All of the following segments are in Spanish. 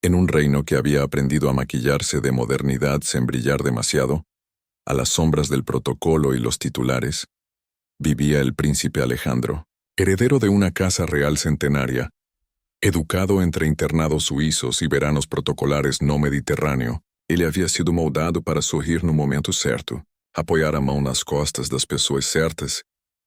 En un reino que había aprendido a maquillarse de modernidad sin brillar demasiado, a las sombras del protocolo y los titulares, vivía el príncipe Alejandro, heredero de una casa real centenaria, educado entre internados suíços e veranos protocolares no Mediterrâneo. Ele havia sido moldado para sorrir no momento certo, apoiar a mão nas costas das pessoas certas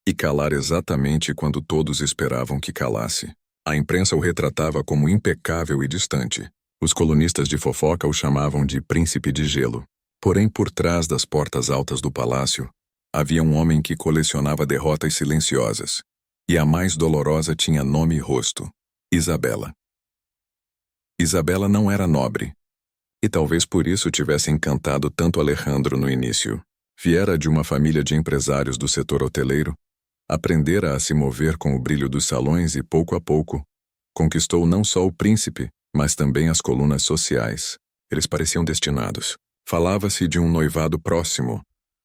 e calar exatamente quando todos esperavam que calasse. A imprensa o retratava como impecável e distante. Os colunistas de fofoca o chamavam de príncipe de gelo. Porém, por trás das portas altas do palácio, havia um homem que colecionava derrotas silenciosas, e a mais dolorosa tinha nome e rosto: Isabela. Isabela não era nobre, e talvez por isso tivesse encantado tanto Alejandro no início. Viera de uma família de empresários do setor hoteleiro, aprendera a se mover com o brilho dos salões e, pouco a pouco, conquistou não só o príncipe, mas também as colunas sociais. Eles pareciam destinados. Falava-se de um noivado próximo,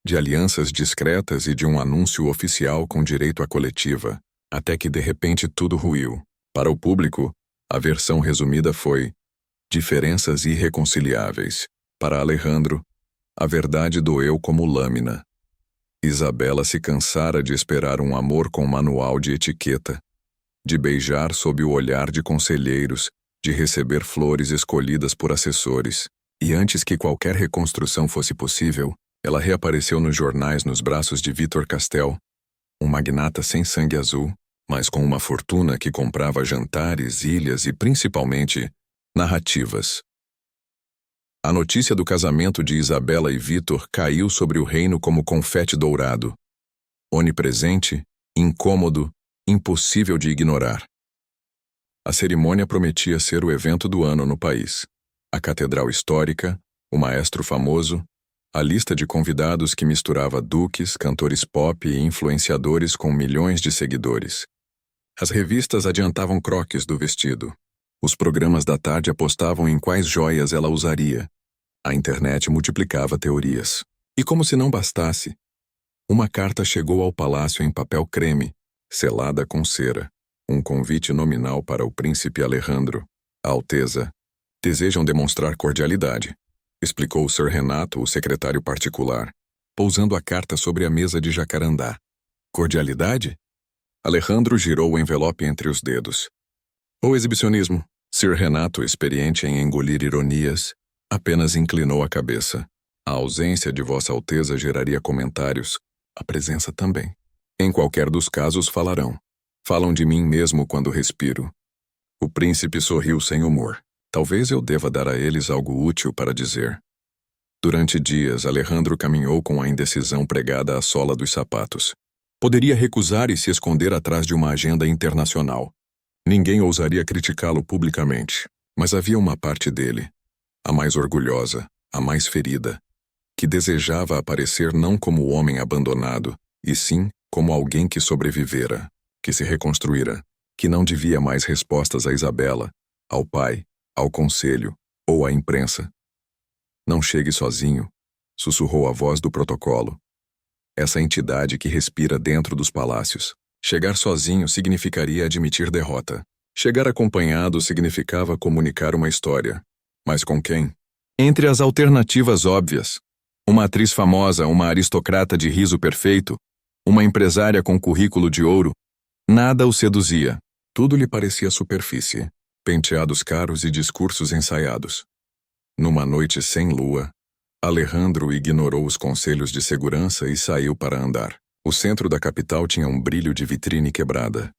de alianças discretas e de um anúncio oficial com direito à coletiva, até que de repente tudo ruiu. Para o público, a versão resumida foi: diferenças irreconciliáveis. Para Alejandro, a verdade doeu como lâmina. Isabela se cansara de esperar um amor com manual de etiqueta, de beijar sob o olhar de conselheiros, de receber flores escolhidas por assessores. E antes que qualquer reconstrução fosse possível, ela reapareceu nos jornais nos braços de Vítor Castel, um magnata sem sangue azul, mas com uma fortuna que comprava jantares, ilhas e, principalmente, narrativas. A notícia do casamento de Isabela e Vítor caiu sobre o reino como confete dourado. Onipresente, incômodo, impossível de ignorar. A cerimônia prometia ser o evento do ano no país. A catedral histórica, o maestro famoso, a lista de convidados que misturava duques, cantores pop e influenciadores com milhões de seguidores. As revistas adiantavam croques do vestido. Os programas da tarde apostavam em quais joias ela usaria. A internet multiplicava teorias. E como se não bastasse, uma carta chegou ao palácio em papel creme, selada com cera. Um convite nominal para o príncipe Alejandro. A Alteza: desejam demonstrar cordialidade, explicou Sir Renato, o secretário particular, pousando a carta sobre a mesa de jacarandá. Cordialidade? Alejandro girou o envelope entre os dedos. Ou exibicionismo? Sir Renato, experiente em engolir ironias, apenas inclinou a cabeça. A ausência de Vossa Alteza geraria comentários, a presença também. Em qualquer dos casos falarão. Falam de mim mesmo quando respiro. O príncipe sorriu sem humor. Talvez eu deva dar a eles algo útil para dizer. Durante dias, Alejandro caminhou com a indecisão pregada à sola dos sapatos. Poderia recusar e se esconder atrás de uma agenda internacional. Ninguém ousaria criticá-lo publicamente, mas havia uma parte dele, a mais orgulhosa, a mais ferida, que desejava aparecer não como o homem abandonado, e sim como alguém que sobrevivera, que se reconstruíra, que não devia mais respostas a Isabela, ao pai, ao conselho ou à imprensa. Não chegue sozinho, sussurrou a voz do protocolo. Essa entidade que respira dentro dos palácios. Chegar sozinho significaria admitir derrota. Chegar acompanhado significava comunicar uma história. Mas com quem? Entre as alternativas óbvias, uma atriz famosa, uma aristocrata de riso perfeito, uma empresária com currículo de ouro, nada o seduzia. Tudo lhe parecia superfície. Penteados caros e discursos ensaiados. Numa noite sem lua, Alejandro ignorou os conselhos de segurança e saiu para andar. O centro da capital tinha um brilho de vitrine quebrada.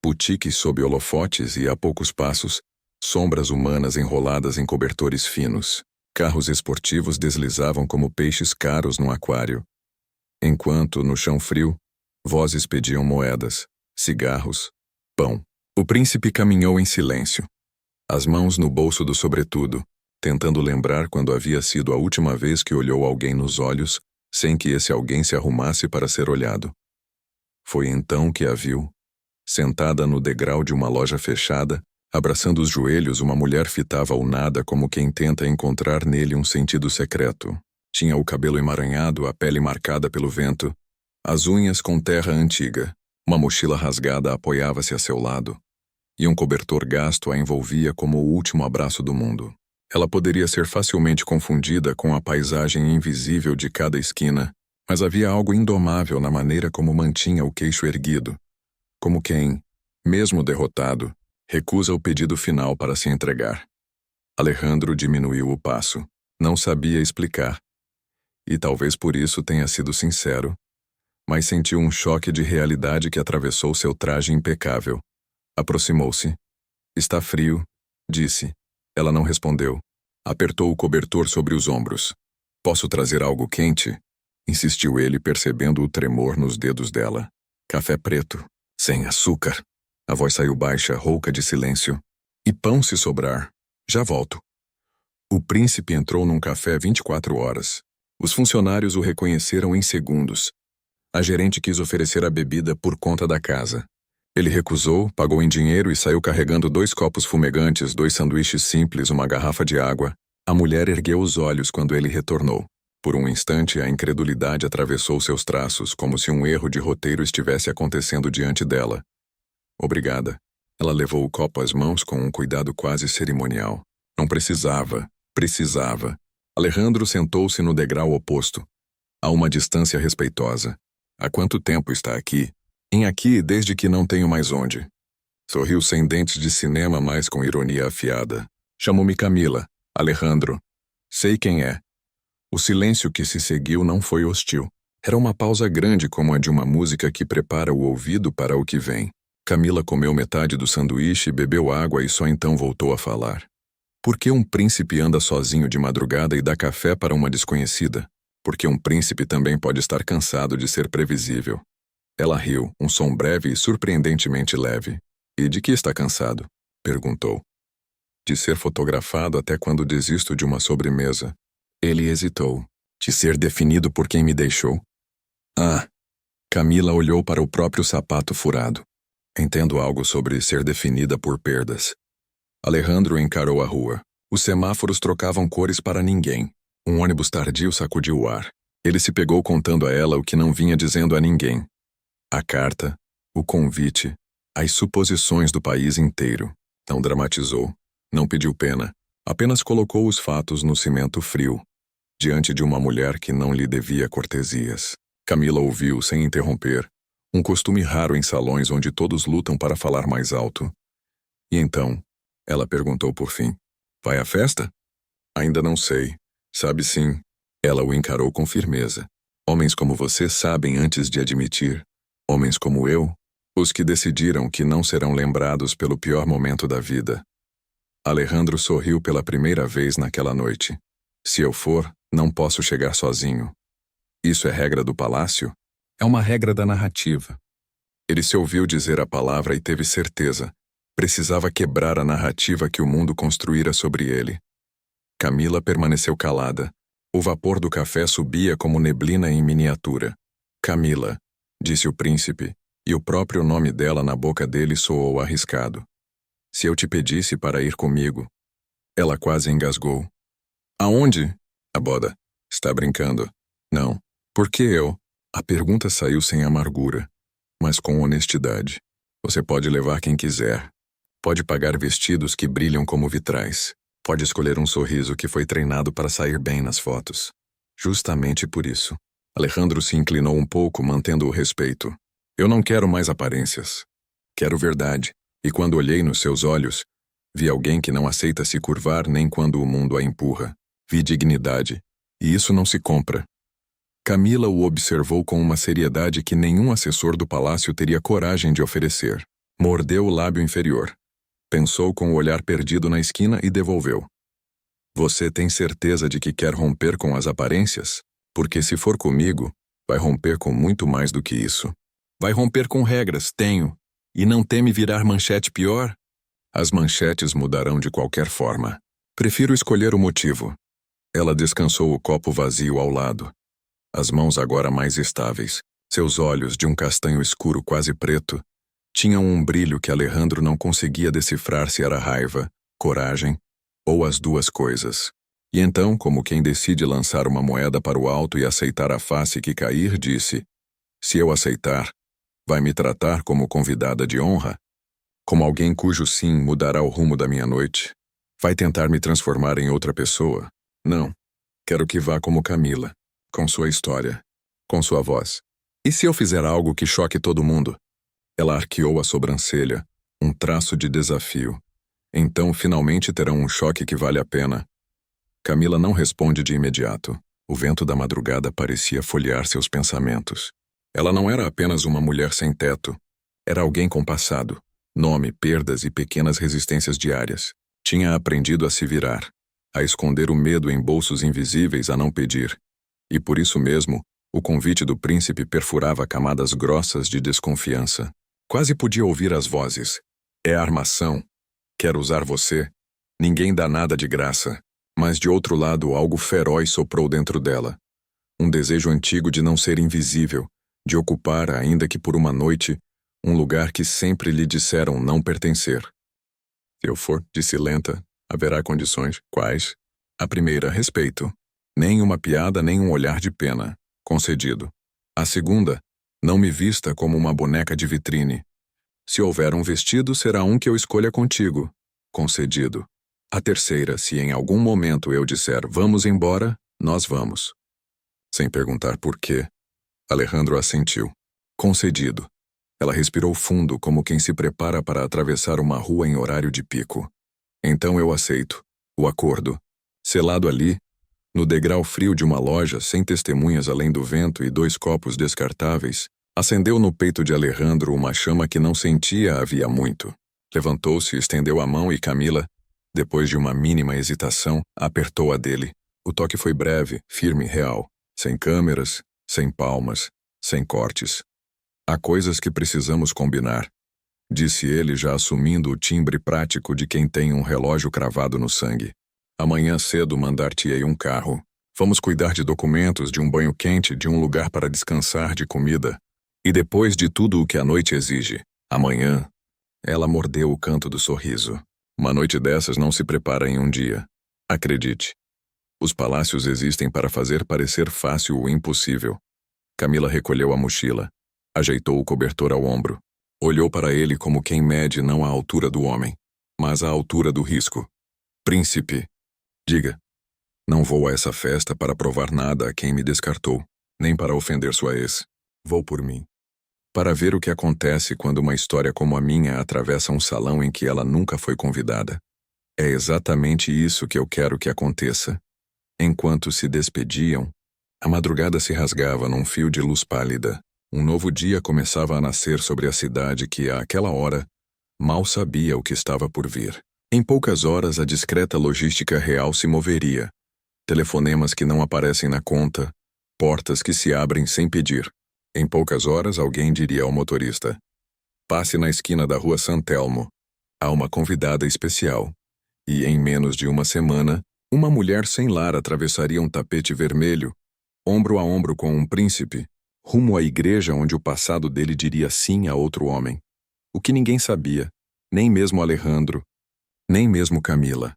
Boutiques sob holofotes e, a poucos passos, sombras humanas enroladas em cobertores finos. Carros esportivos deslizavam como peixes caros num aquário. Enquanto, no chão frio, vozes pediam moedas, cigarros, pão. O príncipe caminhou em silêncio, as mãos no bolso do sobretudo, tentando lembrar quando havia sido a última vez que olhou alguém nos olhos, sem que esse alguém se arrumasse para ser olhado. Foi então que a viu, sentada no degrau de uma loja fechada, abraçando os joelhos, uma mulher fitava o nada como quem tenta encontrar nele um sentido secreto. Tinha o cabelo emaranhado, a pele marcada pelo vento, as unhas com terra antiga. Uma mochila rasgada apoiava-se a seu lado. e um cobertor gasto a envolvia como o último abraço do mundo. Ela poderia ser facilmente confundida com a paisagem invisível de cada esquina, mas havia algo indomável na maneira como mantinha o queixo erguido, como quem, mesmo derrotado, recusa o pedido final para se entregar. Alejandro diminuiu o passo. Não sabia explicar. E talvez por isso tenha sido sincero, mas sentiu um choque de realidade que atravessou seu traje impecável. Aproximou-se. Está frio, disse. Ela não respondeu. Apertou o cobertor sobre os ombros. Posso trazer algo quente? Insistiu ele, percebendo o tremor nos dedos dela. Café preto, sem açúcar. A voz saiu baixa, rouca de silêncio. E pão se sobrar. Já volto. O príncipe entrou num café 24 horas. Os funcionários o reconheceram em segundos. A gerente quis oferecer a bebida por conta da casa. Ele recusou, pagou em dinheiro e saiu carregando 2 copos fumegantes, 2 sanduíches simples, uma garrafa de água. A mulher ergueu os olhos quando ele retornou. Por um instante, a incredulidade atravessou seus traços, como se um erro de roteiro estivesse acontecendo diante dela. Obrigada. Ela levou o copo às mãos com um cuidado quase cerimonial. Não precisava. Precisava. Alejandro sentou-se no degrau oposto, a uma distância respeitosa. Há quanto tempo está aqui? Em aqui desde que não tenho mais onde. Sorriu sem dentes de cinema, mas com ironia afiada. Chamou-me Camila. Alejandro. Sei quem é. O silêncio que se seguiu não foi hostil. Era uma pausa grande como a de uma música que prepara o ouvido para o que vem. Camila comeu metade do sanduíche, bebeu água e só então voltou a falar. Por que um príncipe anda sozinho de madrugada e dá café para uma desconhecida? Porque um príncipe também pode estar cansado de ser previsível. Ela riu, um som breve e surpreendentemente leve. E de que está cansado? Perguntou. De ser fotografado até quando desisto de uma sobremesa. Ele hesitou. De ser definido por quem me deixou? Ah! Camila olhou para o próprio sapato furado. Entendo algo sobre ser definida por perdas. Alejandro encarou a rua. Os semáforos trocavam cores para ninguém. Um ônibus tardio sacudiu o ar. Ele se pegou contando a ela o que não vinha dizendo a ninguém. A carta, o convite, as suposições do país inteiro. Não dramatizou, não pediu pena, apenas colocou os fatos no cimento frio, diante de uma mulher que não lhe devia cortesias. Camila ouviu sem interromper, um costume raro em salões onde todos lutam para falar mais alto. E então, ela perguntou por fim, vai à festa? Ainda não sei. Sabe sim. Ela o encarou com firmeza. Homens como você sabem antes de admitir. Homens como eu, os que decidiram que não serão lembrados pelo pior momento da vida. Alejandro sorriu pela primeira vez naquela noite. Se eu for, não posso chegar sozinho. Isso é regra do palácio? É uma regra da narrativa. Ele se ouviu dizer a palavra e teve certeza. Precisava quebrar a narrativa que o mundo construíra sobre ele. Camila permaneceu calada. O vapor do café subia como neblina em miniatura. Camila, disse o príncipe, e o próprio nome dela na boca dele soou arriscado. Se eu te pedisse para ir comigo. Ela quase engasgou. Aonde? A boda. Está brincando. Não. Por que eu? A pergunta saiu sem amargura, mas com honestidade. Você pode levar quem quiser. Pode pagar vestidos que brilham como vitrais. Pode escolher um sorriso que foi treinado para sair bem nas fotos. Justamente por isso. Alejandro se inclinou um pouco, mantendo o respeito. Eu não quero mais aparências. Quero verdade. E quando olhei nos seus olhos, vi alguém que não aceita se curvar nem quando o mundo a empurra. Vi dignidade. E isso não se compra. Camila o observou com uma seriedade que nenhum assessor do palácio teria coragem de oferecer. Mordeu o lábio inferior. Pensou com o olhar perdido na esquina e devolveu. Você tem certeza de que quer romper com as aparências? Porque se for comigo, vai romper com muito mais do que isso. Vai romper com regras, tenho. E não teme virar manchete pior? As manchetes mudarão de qualquer forma. Prefiro escolher o motivo. Ela descansou o copo vazio ao lado. As mãos agora mais estáveis. Seus olhos, de um castanho escuro quase preto, tinham um brilho que Alejandro não conseguia decifrar se era raiva, coragem ou as duas coisas. E então, como quem decide lançar uma moeda para o alto e aceitar a face que cair, disse: se eu aceitar, vai me tratar como convidada de honra? Como alguém cujo sim mudará o rumo da minha noite? Vai tentar me transformar em outra pessoa? Não. Quero que vá como Camila, com sua história, com sua voz. E se eu fizer algo que choque todo mundo? Ela arqueou a sobrancelha, um traço de desafio. Então, finalmente terão um choque que vale a pena. Camila não responde de imediato. O vento da madrugada parecia folhear seus pensamentos. Ela não era apenas uma mulher sem teto. Era alguém com passado, nome, perdas e pequenas resistências diárias. Tinha aprendido a se virar, a esconder o medo em bolsos invisíveis, a não pedir. E por isso mesmo, o convite do príncipe perfurava camadas grossas de desconfiança. Quase podia ouvir as vozes. É armação. Quero usar você. Ninguém dá nada de graça. Mas de outro lado, algo feroz soprou dentro dela. Um desejo antigo de não ser invisível, de ocupar, ainda que por uma noite, um lugar que sempre lhe disseram não pertencer. Se eu for, disse lenta, haverá condições. Quais? A primeira, respeito. Nem uma piada, nem um olhar de pena. Concedido. A segunda, não me vista como uma boneca de vitrine. Se houver um vestido, será um que eu escolha contigo. Concedido. A terceira, se em algum momento eu disser vamos embora, nós vamos. Sem perguntar por quê, Alejandro assentiu. Concedido. Ela respirou fundo, como quem se prepara para atravessar uma rua em horário de pico. Então eu aceito. O acordo. Selado ali, no degrau frio de uma loja, sem testemunhas além do vento e 2 copos descartáveis, acendeu no peito de Alejandro uma chama que não sentia havia muito. Levantou-se, estendeu a mão e Camila, depois de uma mínima hesitação, apertou a dele. O toque foi breve, firme, real. Sem câmeras, sem palmas, sem cortes. Há coisas que precisamos combinar, disse ele, já assumindo o timbre prático de quem tem um relógio cravado no sangue. Amanhã cedo mandar-te-ei um carro. Vamos cuidar de documentos, de um banho quente, de um lugar para descansar, de comida. E depois de tudo o que a noite exige. Amanhã. Ela mordeu o canto do sorriso. Uma noite dessas não se prepara em um dia. Acredite. Os palácios existem para fazer parecer fácil o impossível. Camila recolheu a mochila. Ajeitou o cobertor ao ombro. Olhou para ele como quem mede não a altura do homem, mas a altura do risco. Príncipe. Diga. Não vou a essa festa para provar nada a quem me descartou, nem para ofender sua ex. Vou por mim. Para ver o que acontece quando uma história como a minha atravessa um salão em que ela nunca foi convidada. É exatamente isso que eu quero que aconteça. Enquanto se despediam, a madrugada se rasgava num fio de luz pálida. Um novo dia começava a nascer sobre a cidade que, àquela hora, mal sabia o que estava por vir. Em poucas horas, a discreta logística real se moveria. Telefonemas que não aparecem na conta, portas que se abrem sem pedir. Em poucas horas, alguém diria ao motorista: passe na esquina da rua San Telmo. Há uma convidada especial. E, em menos de uma semana, uma mulher sem lar atravessaria um tapete vermelho, ombro a ombro com um príncipe, rumo à igreja onde o passado dele diria sim a outro homem. O que ninguém sabia, nem mesmo Alejandro, nem mesmo Camila,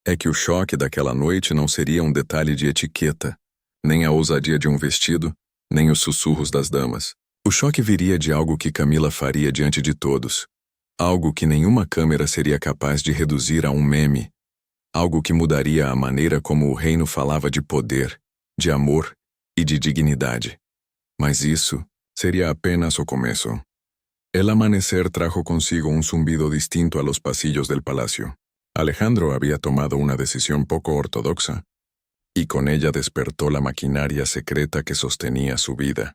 é que o choque daquela noite não seria um detalhe de etiqueta, nem a ousadia de um vestido, nem os sussurros das damas. O choque viria de algo que Camila faria diante de todos, algo que nenhuma câmera seria capaz de reduzir a um meme, algo que mudaria a maneira como o reino falava de poder, de amor e de dignidade. Mas isso sería apenas o começo. El amanecer trajo consigo un zumbido distinto a los pasillos del palacio. Alejandro había tomado una decisión poco ortodoxa, y con ella despertó la maquinaria secreta que sostenía su vida.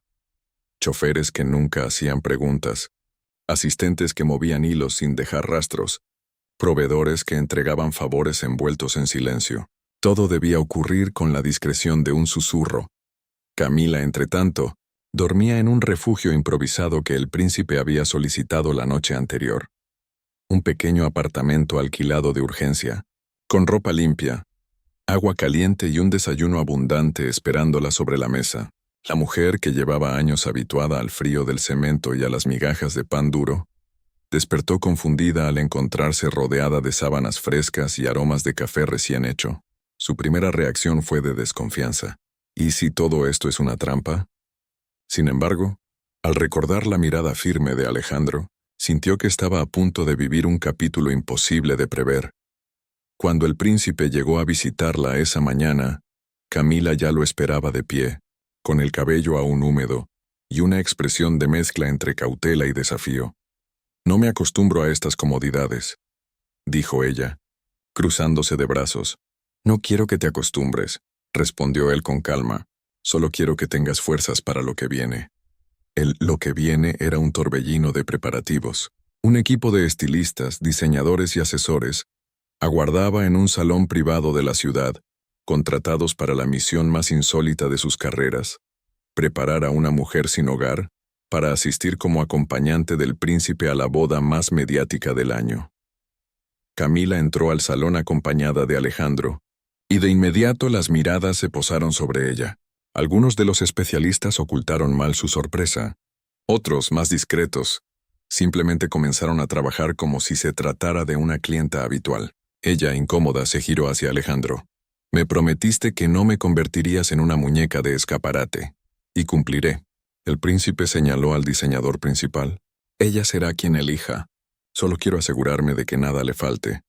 Choferes que nunca hacían preguntas, asistentes que movían hilos sin dejar rastros, proveedores que entregaban favores envueltos en silencio. Todo debía ocurrir con la discreción de un susurro. Camila, entretanto, dormía en un refugio improvisado que el príncipe había solicitado la noche anterior. Un pequeño apartamento alquilado de urgencia, con ropa limpia, agua caliente y un desayuno abundante esperándola sobre la mesa. La mujer, que llevaba años habituada al frío del cemento y a las migajas de pan duro, despertó confundida al encontrarse rodeada de sábanas frescas y aromas de café recién hecho. Su primera reacción fue de desconfianza. ¿Y si todo esto es una trampa? Sin embargo, al recordar la mirada firme de Alejandro, Sintió que estaba a punto de vivir un capítulo imposible de prever. Cuando el príncipe llegó a visitarla esa mañana, Camila ya lo esperaba de pie, con el cabello aún húmedo, y una expresión de mezcla entre cautela y desafío. «No me acostumbro a estas comodidades», dijo ella, cruzándose de brazos. «No quiero que te acostumbres», respondió él con calma. «Solo quiero que tengas fuerzas para lo que viene». Lo que viene era un torbellino de preparativos. Un equipo de estilistas, diseñadores y asesores aguardaba en un salón privado de la ciudad, contratados para la misión más insólita de sus carreras: preparar a una mujer sin hogar para asistir como acompañante del príncipe a la boda más mediática del año. Camila entró al salón acompañada de Alejandro, y de inmediato las miradas se posaron sobre ella. Algunos de los especialistas ocultaron mal su sorpresa. Otros, más discretos, simplemente comenzaron a trabajar como si se tratara de una clienta habitual. Ella, incómoda, se giró hacia Alejandro. «Me prometiste que no me convertirías en una muñeca de escaparate. Y cumpliré». El príncipe señaló al diseñador principal. «Ella será quien elija. Solo quiero asegurarme de que nada le falte».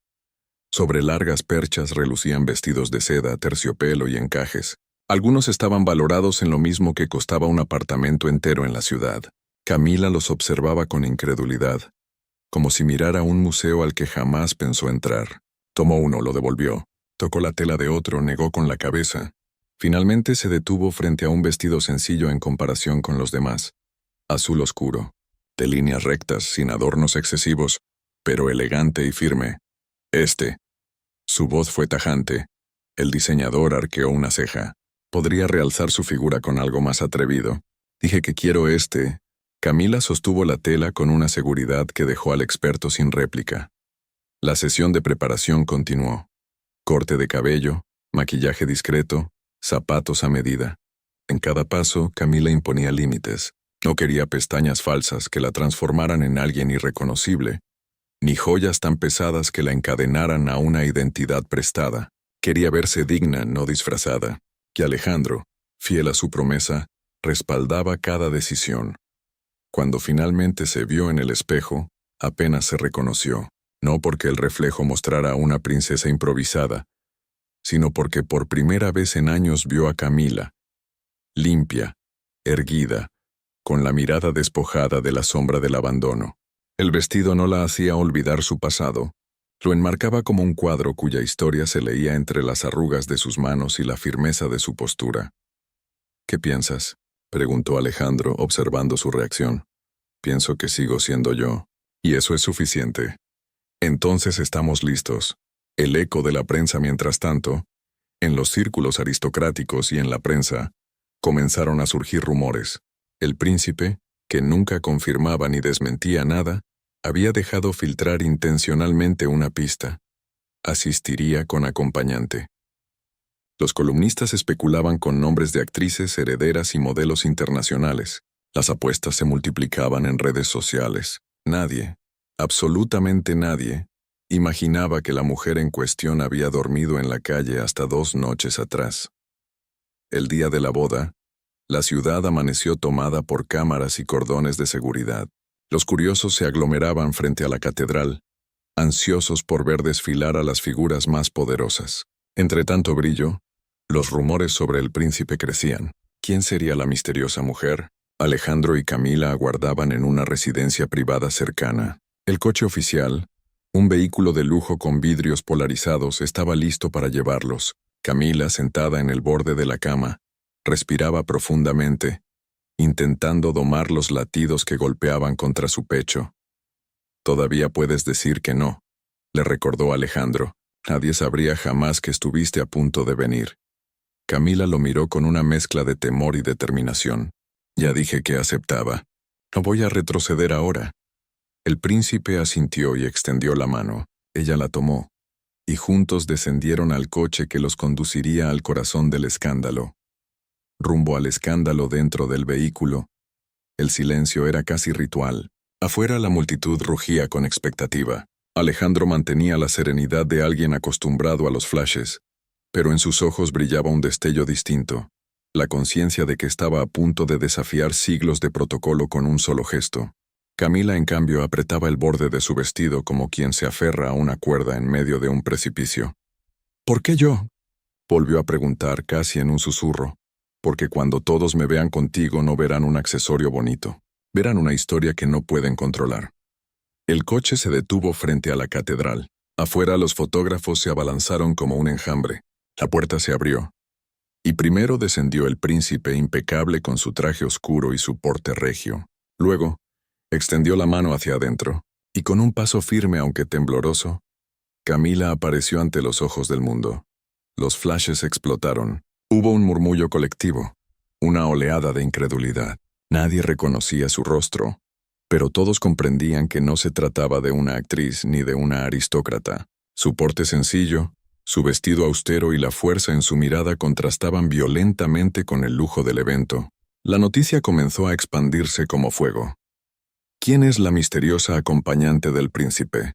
Sobre largas perchas relucían vestidos de seda, terciopelo y encajes. Algunos estaban valorados en lo mismo que costaba un apartamento entero en la ciudad. Camila los observaba con incredulidad, como si mirara un museo al que jamás pensó entrar. Tomó uno, lo devolvió. Tocó la tela de otro, negó con la cabeza. Finalmente se detuvo frente a un vestido sencillo en comparación con los demás. Azul oscuro, de líneas rectas, sin adornos excesivos, pero elegante y firme. «Este». Su voz fue tajante. El diseñador arqueó una ceja. Podría realzar su figura con algo más atrevido. «Dije que quiero este». Camila sostuvo la tela con una seguridad que dejó al experto sin réplica. La sesión de preparación continuó. Corte de cabello, maquillaje discreto, zapatos a medida. En cada paso, Camila imponía límites. No quería pestañas falsas que la transformaran en alguien irreconocible, ni joyas tan pesadas que la encadenaran a una identidad prestada. Quería verse digna, no disfrazada. Y Alejandro, fiel a su promesa, respaldaba cada decisión. Cuando finalmente se vio en el espejo, apenas se reconoció, no porque el reflejo mostrara a una princesa improvisada, sino porque por primera vez en años vio a Camila, limpia, erguida, con la mirada despojada de la sombra del abandono. El vestido no la hacía olvidar su pasado, lo enmarcaba como un cuadro cuya historia se leía entre las arrugas de sus manos y la firmeza de su postura. «¿Qué piensas?», preguntó Alejandro, observando su reacción. «Pienso que sigo siendo yo, y eso es suficiente». «Entonces estamos listos». El eco de la prensa, mientras tanto, en los círculos aristocráticos y en la prensa, comenzaron a surgir rumores. El príncipe, que nunca confirmaba ni desmentía nada, había dejado filtrar intencionalmente una pista. Asistiría con acompañante. Los columnistas especulaban con nombres de actrices, herederas y modelos internacionales. Las apuestas se multiplicaban en redes sociales. Nadie, absolutamente nadie, imaginaba que la mujer en cuestión había dormido en la calle hasta 2 noches atrás. El día de la boda, la ciudad amaneció tomada por cámaras y cordones de seguridad. Los curiosos se aglomeraban frente a la catedral, ansiosos por ver desfilar a las figuras más poderosas. Entre tanto brillo, los rumores sobre el príncipe crecían. ¿Quién sería la misteriosa mujer? Alejandro y Camila aguardaban en una residencia privada cercana. El coche oficial, un vehículo de lujo con vidrios polarizados, estaba listo para llevarlos. Camila, sentada en el borde de la cama, respiraba profundamente, intentando domar los latidos que golpeaban contra su pecho. «Todavía puedes decir que no», le recordó Alejandro. «Nadie sabría jamás que estuviste a punto de venir». Camila lo miró con una mezcla de temor y determinación. «Ya dije que aceptaba. No voy a retroceder ahora». El príncipe asintió y extendió la mano. Ella la tomó, y juntos descendieron al coche que los conduciría al corazón del escándalo. Rumbo al escándalo dentro del vehículo, el silencio era casi ritual. Afuera la multitud rugía con expectativa. Alejandro mantenía la serenidad de alguien acostumbrado a los flashes, pero en sus ojos brillaba un destello distinto, la conciencia de que estaba a punto de desafiar siglos de protocolo con un solo gesto. Camila, en cambio, apretaba el borde de su vestido como quien se aferra a una cuerda en medio de un precipicio. ¿Por qué yo? Volvió a preguntar casi en un susurro. Porque cuando todos me vean contigo no verán un accesorio bonito. Verán una historia que no pueden controlar. El coche se detuvo frente a la catedral. Afuera los fotógrafos se abalanzaron como un enjambre. La puerta se abrió. Y primero descendió el príncipe impecable con su traje oscuro y su porte regio. Luego, extendió la mano hacia adentro, y con un paso firme aunque tembloroso, Camila apareció ante los ojos del mundo. Los flashes explotaron. Hubo un murmullo colectivo, una oleada de incredulidad. Nadie reconocía su rostro, pero todos comprendían que no se trataba de una actriz ni de una aristócrata. Su porte sencillo, su vestido austero y la fuerza en su mirada contrastaban violentamente con el lujo del evento. La noticia comenzó a expandirse como fuego. ¿Quién es la misteriosa acompañante del príncipe?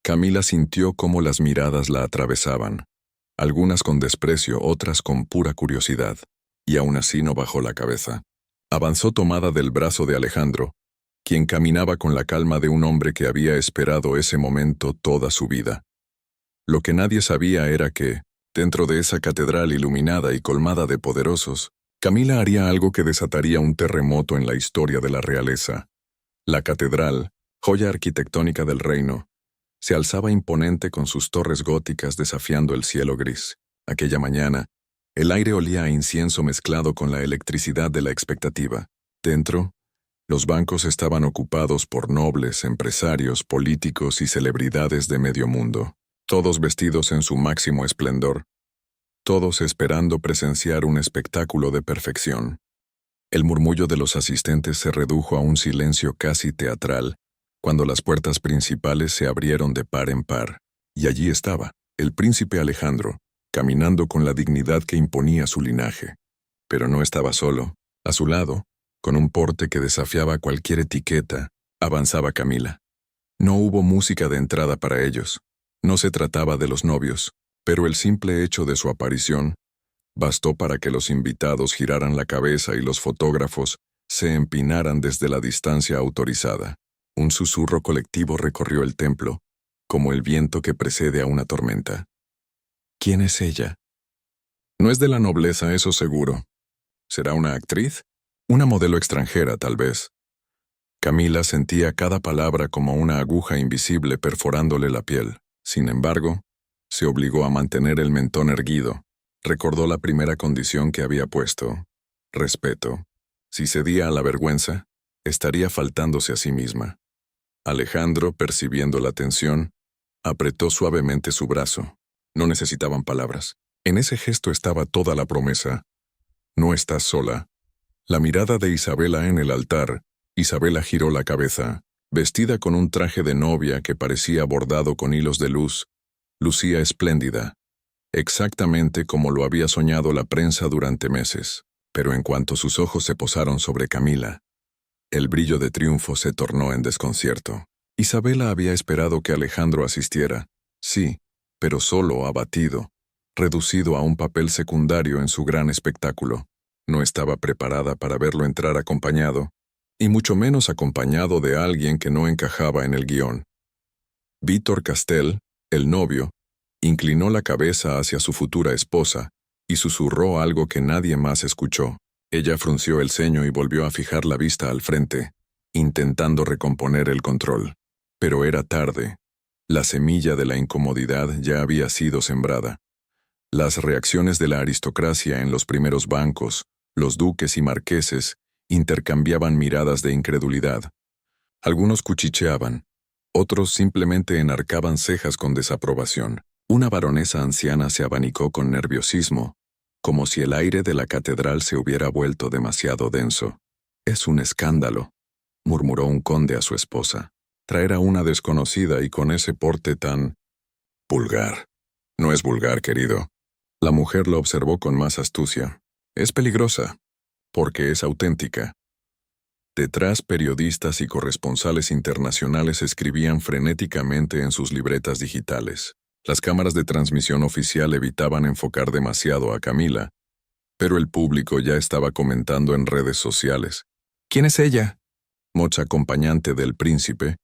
Camila sintió cómo las miradas la atravesaban, algunas con desprecio, otras con pura curiosidad, y aún así no bajó la cabeza. Avanzó tomada del brazo de Alejandro, quien caminaba con la calma de un hombre que había esperado ese momento toda su vida. Lo que nadie sabía era que, dentro de esa catedral iluminada y colmada de poderosos, Camila haría algo que desataría un terremoto en la historia de la realeza. La catedral, joya arquitectónica del reino, se alzaba imponente con sus torres góticas desafiando el cielo gris. Aquella mañana, el aire olía a incienso mezclado con la electricidad de la expectativa. Dentro, los bancos estaban ocupados por nobles, empresarios, políticos y celebridades de medio mundo, todos vestidos en su máximo esplendor, todos esperando presenciar un espectáculo de perfección. El murmullo de los asistentes se redujo a un silencio casi teatral, cuando las puertas principales se abrieron de par en par, y allí estaba, el príncipe Alejandro, caminando con la dignidad que imponía su linaje. Pero no estaba solo. A su lado, con un porte que desafiaba cualquier etiqueta, avanzaba Camila. No hubo música de entrada para ellos. No se trataba de los novios, pero el simple hecho de su aparición bastó para que los invitados giraran la cabeza y los fotógrafos se empinaran desde la distancia autorizada. Un susurro colectivo recorrió el templo, como el viento que precede a una tormenta. ¿Quién es ella? No es de la nobleza, eso seguro. ¿Será una actriz? Una modelo extranjera, tal vez. Camila sentía cada palabra como una aguja invisible perforándole la piel. Sin embargo, se obligó a mantener el mentón erguido. Recordó la primera condición que había puesto: respeto. Si cedía a la vergüenza, estaría faltándose a sí misma. Alejandro, percibiendo la tensión, apretó suavemente su brazo. No necesitaban palabras. En ese gesto estaba toda la promesa. No estás sola. La mirada de Isabela en el altar. Isabela giró la cabeza. Vestida con un traje de novia que parecía bordado con hilos de luz, lucía espléndida, exactamente como lo había soñado la prensa durante meses. Pero en cuanto sus ojos se posaron sobre Camila, el brillo de triunfo se tornó en desconcierto. Isabela había esperado que Alejandro asistiera, sí, pero solo abatido, reducido a un papel secundario en su gran espectáculo. No estaba preparada para verlo entrar acompañado, y mucho menos acompañado de alguien que no encajaba en el guión. Víctor Castell, el novio, inclinó la cabeza hacia su futura esposa y susurró algo que nadie más escuchó. Ella frunció el ceño y volvió a fijar la vista al frente, intentando recomponer el control. Pero era tarde. La semilla de la incomodidad ya había sido sembrada. Las reacciones de la aristocracia en los primeros bancos, los duques y marqueses, intercambiaban miradas de incredulidad. Algunos cuchicheaban, otros simplemente enarcaban cejas con desaprobación. Una baronesa anciana se abanicó con nerviosismo, como si el aire de la catedral se hubiera vuelto demasiado denso. «Es un escándalo», murmuró un conde a su esposa. «Traer a una desconocida y con ese porte tan vulgar». «No es vulgar, querido». La mujer lo observó con más astucia. «Es peligrosa, porque es auténtica». Detrás, periodistas y corresponsales internacionales escribían frenéticamente en sus libretas digitales. Las cámaras de transmisión oficial evitaban enfocar demasiado a Camila, pero el público ya estaba comentando en redes sociales. «¿Quién es ella?». Moch acompañante del príncipe,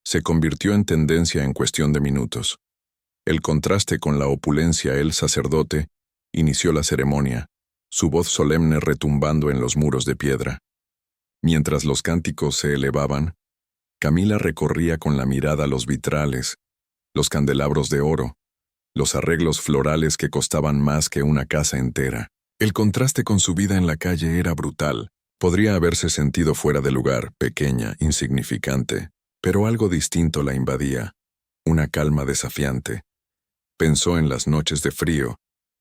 se convirtió en tendencia en cuestión de minutos. El contraste con la opulencia, el sacerdote, inició la ceremonia, su voz solemne retumbando en los muros de piedra. Mientras los cánticos se elevaban, Camila recorría con la mirada los vitrales, los candelabros de oro, los arreglos florales que costaban más que una casa entera. El contraste con su vida en la calle era brutal. Podría haberse sentido fuera de lugar, pequeña, insignificante, pero algo distinto la invadía, una calma desafiante. Pensó en las noches de frío,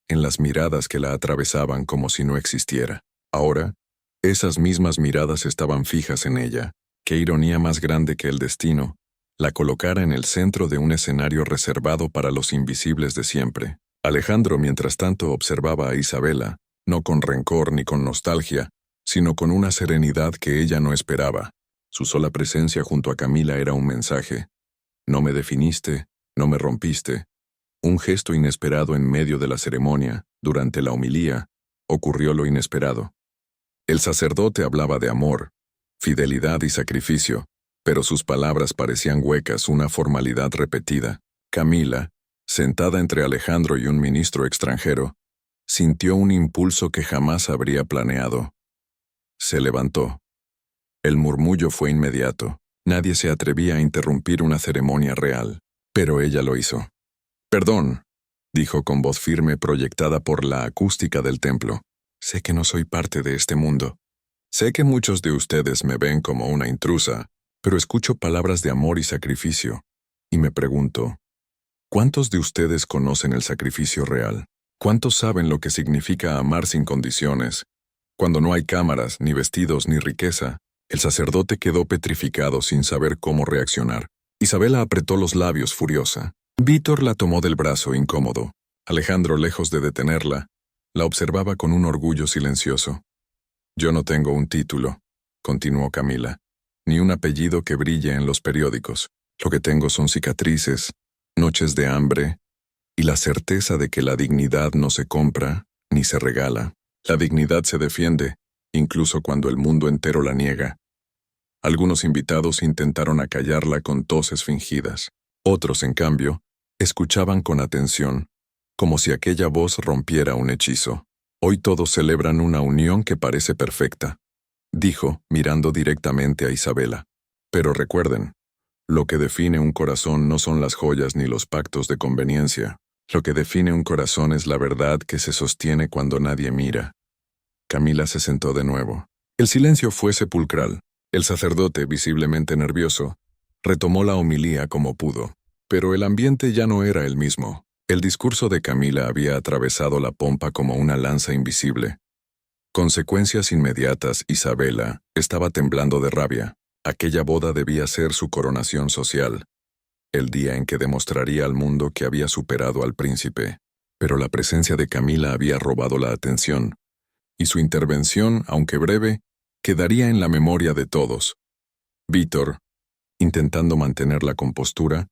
en las miradas que la atravesaban como si no existiera. Ahora, esas mismas miradas estaban fijas en ella. Qué ironía más grande que el destino la colocara en el centro de un escenario reservado para los invisibles de siempre. Alejandro, mientras tanto, observaba a Isabela, no con rencor ni con nostalgia, sino con una serenidad que ella no esperaba. Su sola presencia junto a Camila era un mensaje. No me definiste, no me rompiste. Un gesto inesperado en medio de la ceremonia, durante la homilía, ocurrió lo inesperado. El sacerdote hablaba de amor, fidelidad y sacrificio, pero sus palabras parecían huecas, una formalidad repetida. Camila, sentada entre Alejandro y un ministro extranjero, sintió un impulso que jamás habría planeado. Se levantó. El murmullo fue inmediato. Nadie se atrevía a interrumpir una ceremonia real, pero ella lo hizo. «Perdón», dijo con voz firme proyectada por la acústica del templo. «Sé que no soy parte de este mundo. Sé que muchos de ustedes me ven como una intrusa, pero escucho palabras de amor y sacrificio, y me pregunto, ¿cuántos de ustedes conocen el sacrificio real? ¿Cuántos saben lo que significa amar sin condiciones? Cuando no hay cámaras, ni vestidos, ni riqueza». El sacerdote quedó petrificado sin saber cómo reaccionar. Isabela apretó los labios furiosa. Víctor la tomó del brazo incómodo. Alejandro, lejos de detenerla, la observaba con un orgullo silencioso. «Yo no tengo un título», continuó Camila, «ni un apellido que brille en los periódicos. Lo que tengo son cicatrices, noches de hambre y la certeza de que la dignidad no se compra ni se regala. La dignidad se defiende, incluso cuando el mundo entero la niega». Algunos invitados intentaron acallarla con toses fingidas. Otros, en cambio, escuchaban con atención, como si aquella voz rompiera un hechizo. «Hoy todos celebran una unión que parece perfecta», dijo, mirando directamente a Isabela. «Pero recuerden, lo que define un corazón no son las joyas ni los pactos de conveniencia. Lo que define un corazón es la verdad que se sostiene cuando nadie mira». Camila se sentó de nuevo. El silencio fue sepulcral. El sacerdote, visiblemente nervioso, retomó la homilía como pudo. Pero el ambiente ya no era el mismo. El discurso de Camila había atravesado la pompa como una lanza invisible. Consecuencias inmediatas. Isabela estaba temblando de rabia. Aquella boda debía ser su coronación social, el día en que demostraría al mundo que había superado al príncipe. Pero la presencia de Camila había robado la atención, y su intervención, aunque breve, quedaría en la memoria de todos. Víctor, intentando mantener la compostura,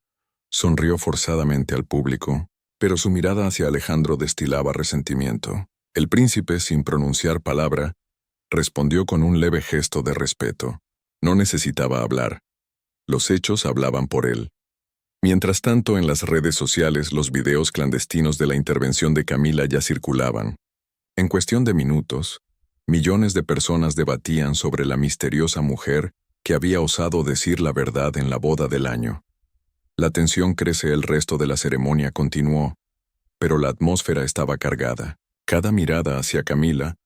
sonrió forzadamente al público, pero su mirada hacia Alejandro destilaba resentimiento. El príncipe, sin pronunciar palabra, respondió con un leve gesto de respeto. No necesitaba hablar. Los hechos hablaban por él. Mientras tanto, en las redes sociales, los videos clandestinos de la intervención de Camila ya circulaban. En cuestión de minutos, millones de personas debatían sobre la misteriosa mujer que había osado decir la verdad en la boda del año. La tensión crece. El resto de la ceremonia continuó, pero la atmósfera estaba cargada. Cada mirada hacia Camila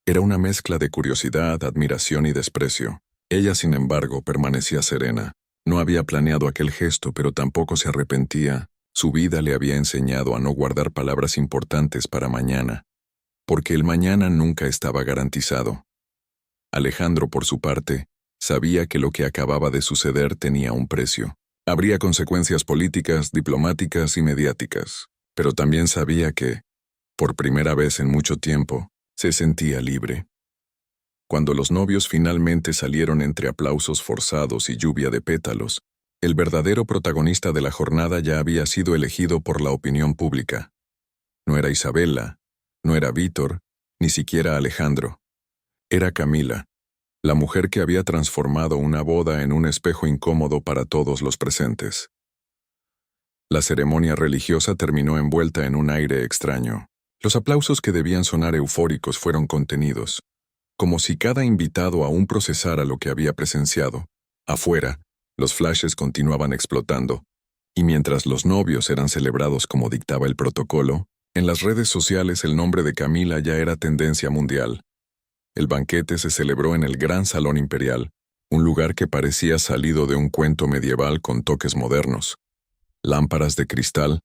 era una mezcla de curiosidad, admiración y desprecio. Ella, sin embargo, permanecía serena. No había planeado aquel gesto, pero tampoco se arrepentía. Su vida le había enseñado a no guardar palabras importantes para mañana, porque el mañana nunca estaba garantizado. Alejandro, por su parte, sabía que lo que acababa de suceder tenía un precio. Habría consecuencias políticas, diplomáticas y mediáticas, pero también sabía que, por primera vez en mucho tiempo, se sentía libre. Cuando los novios finalmente salieron entre aplausos forzados y lluvia de pétalos, el verdadero protagonista de la jornada ya había sido elegido por la opinión pública. No era Isabela, no era Víctor, ni siquiera Alejandro. Era Camila, la mujer que había transformado una boda en un espejo incómodo para todos los presentes. La ceremonia religiosa terminó envuelta en un aire extraño. Los aplausos que debían sonar eufóricos fueron contenidos, como si cada invitado aún procesara lo que había presenciado. Afuera, los flashes continuaban explotando, y mientras los novios eran celebrados como dictaba el protocolo, en las redes sociales el nombre de Camila ya era tendencia mundial. El banquete se celebró en el Gran Salón Imperial, un lugar que parecía salido de un cuento medieval con toques modernos. Lámparas de cristal,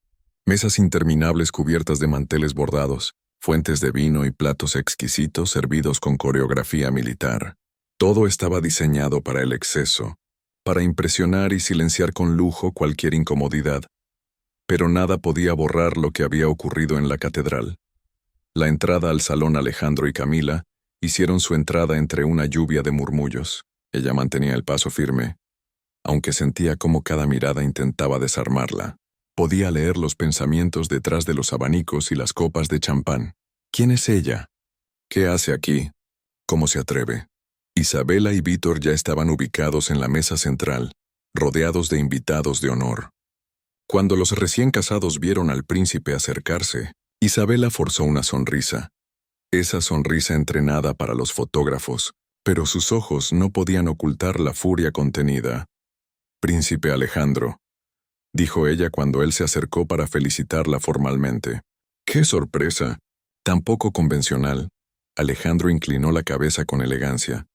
mesas interminables cubiertas de manteles bordados, fuentes de vino y platos exquisitos servidos con coreografía militar. Todo estaba diseñado para el exceso, para impresionar y silenciar con lujo cualquier incomodidad. Pero nada podía borrar lo que había ocurrido en la catedral. La entrada al salón Alejandro y Camila hicieron su entrada entre una lluvia de murmullos. Ella mantenía el paso firme, aunque sentía cómo cada mirada intentaba desarmarla. Podía leer los pensamientos detrás de los abanicos y las copas de champán. ¿Quién es ella? ¿Qué hace aquí? ¿Cómo se atreve? Isabela y Víctor ya estaban ubicados en la mesa central, rodeados de invitados de honor. Cuando los recién casados vieron al príncipe acercarse, Isabela forzó una sonrisa. Esa sonrisa entrenada para los fotógrafos, pero sus ojos no podían ocultar la furia contenida. «Príncipe Alejandro», dijo ella cuando él se acercó para felicitarla formalmente. «¡Qué sorpresa! Tan poco convencional». Alejandro inclinó la cabeza con elegancia.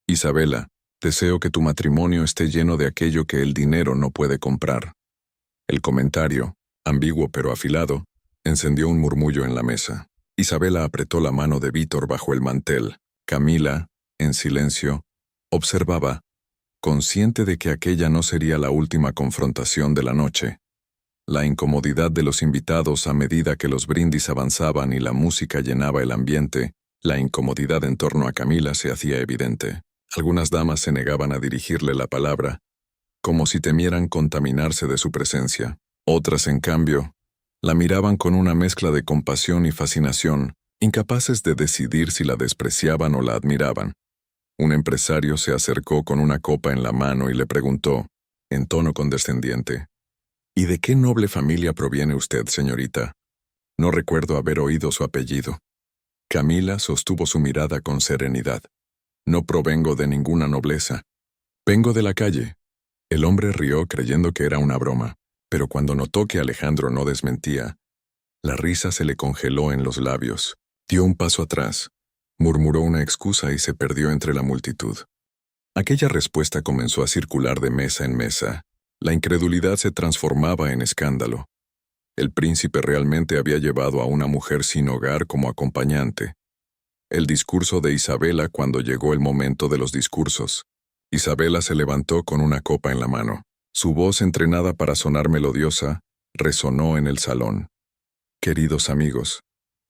«Isabela, deseo que tu matrimonio esté lleno de aquello que el dinero no puede comprar». El comentario, ambiguo pero afilado, encendió un murmullo en la mesa. Isabela apretó la mano de Víctor bajo el mantel. Camila, en silencio, observaba, consciente de que aquella no sería la última confrontación de la noche. La incomodidad de los invitados a medida que los brindis avanzaban y la música llenaba el ambiente, la incomodidad en torno a Camila se hacía evidente. Algunas damas se negaban a dirigirle la palabra, como si temieran contaminarse de su presencia. Otras, en cambio, la miraban con una mezcla de compasión y fascinación, incapaces de decidir si la despreciaban o la admiraban. Un empresario se acercó con una copa en la mano y le preguntó, en tono condescendiente, «¿Y de qué noble familia proviene usted, señorita? No recuerdo haber oído su apellido». Camila sostuvo su mirada con serenidad. «No provengo de ninguna nobleza. Vengo de la calle». El hombre rió creyendo que era una broma, pero cuando notó que Alejandro no desmentía, la risa se le congeló en los labios. Dio un paso atrás, murmuró una excusa y se perdió entre la multitud. Aquella respuesta comenzó a circular de mesa en mesa. La incredulidad se transformaba en escándalo. El príncipe realmente había llevado a una mujer sin hogar como acompañante. El discurso de Isabela cuando llegó el momento de los discursos. Isabela se levantó con una copa en la mano. Su voz, entrenada para sonar melodiosa, resonó en el salón. «Queridos amigos,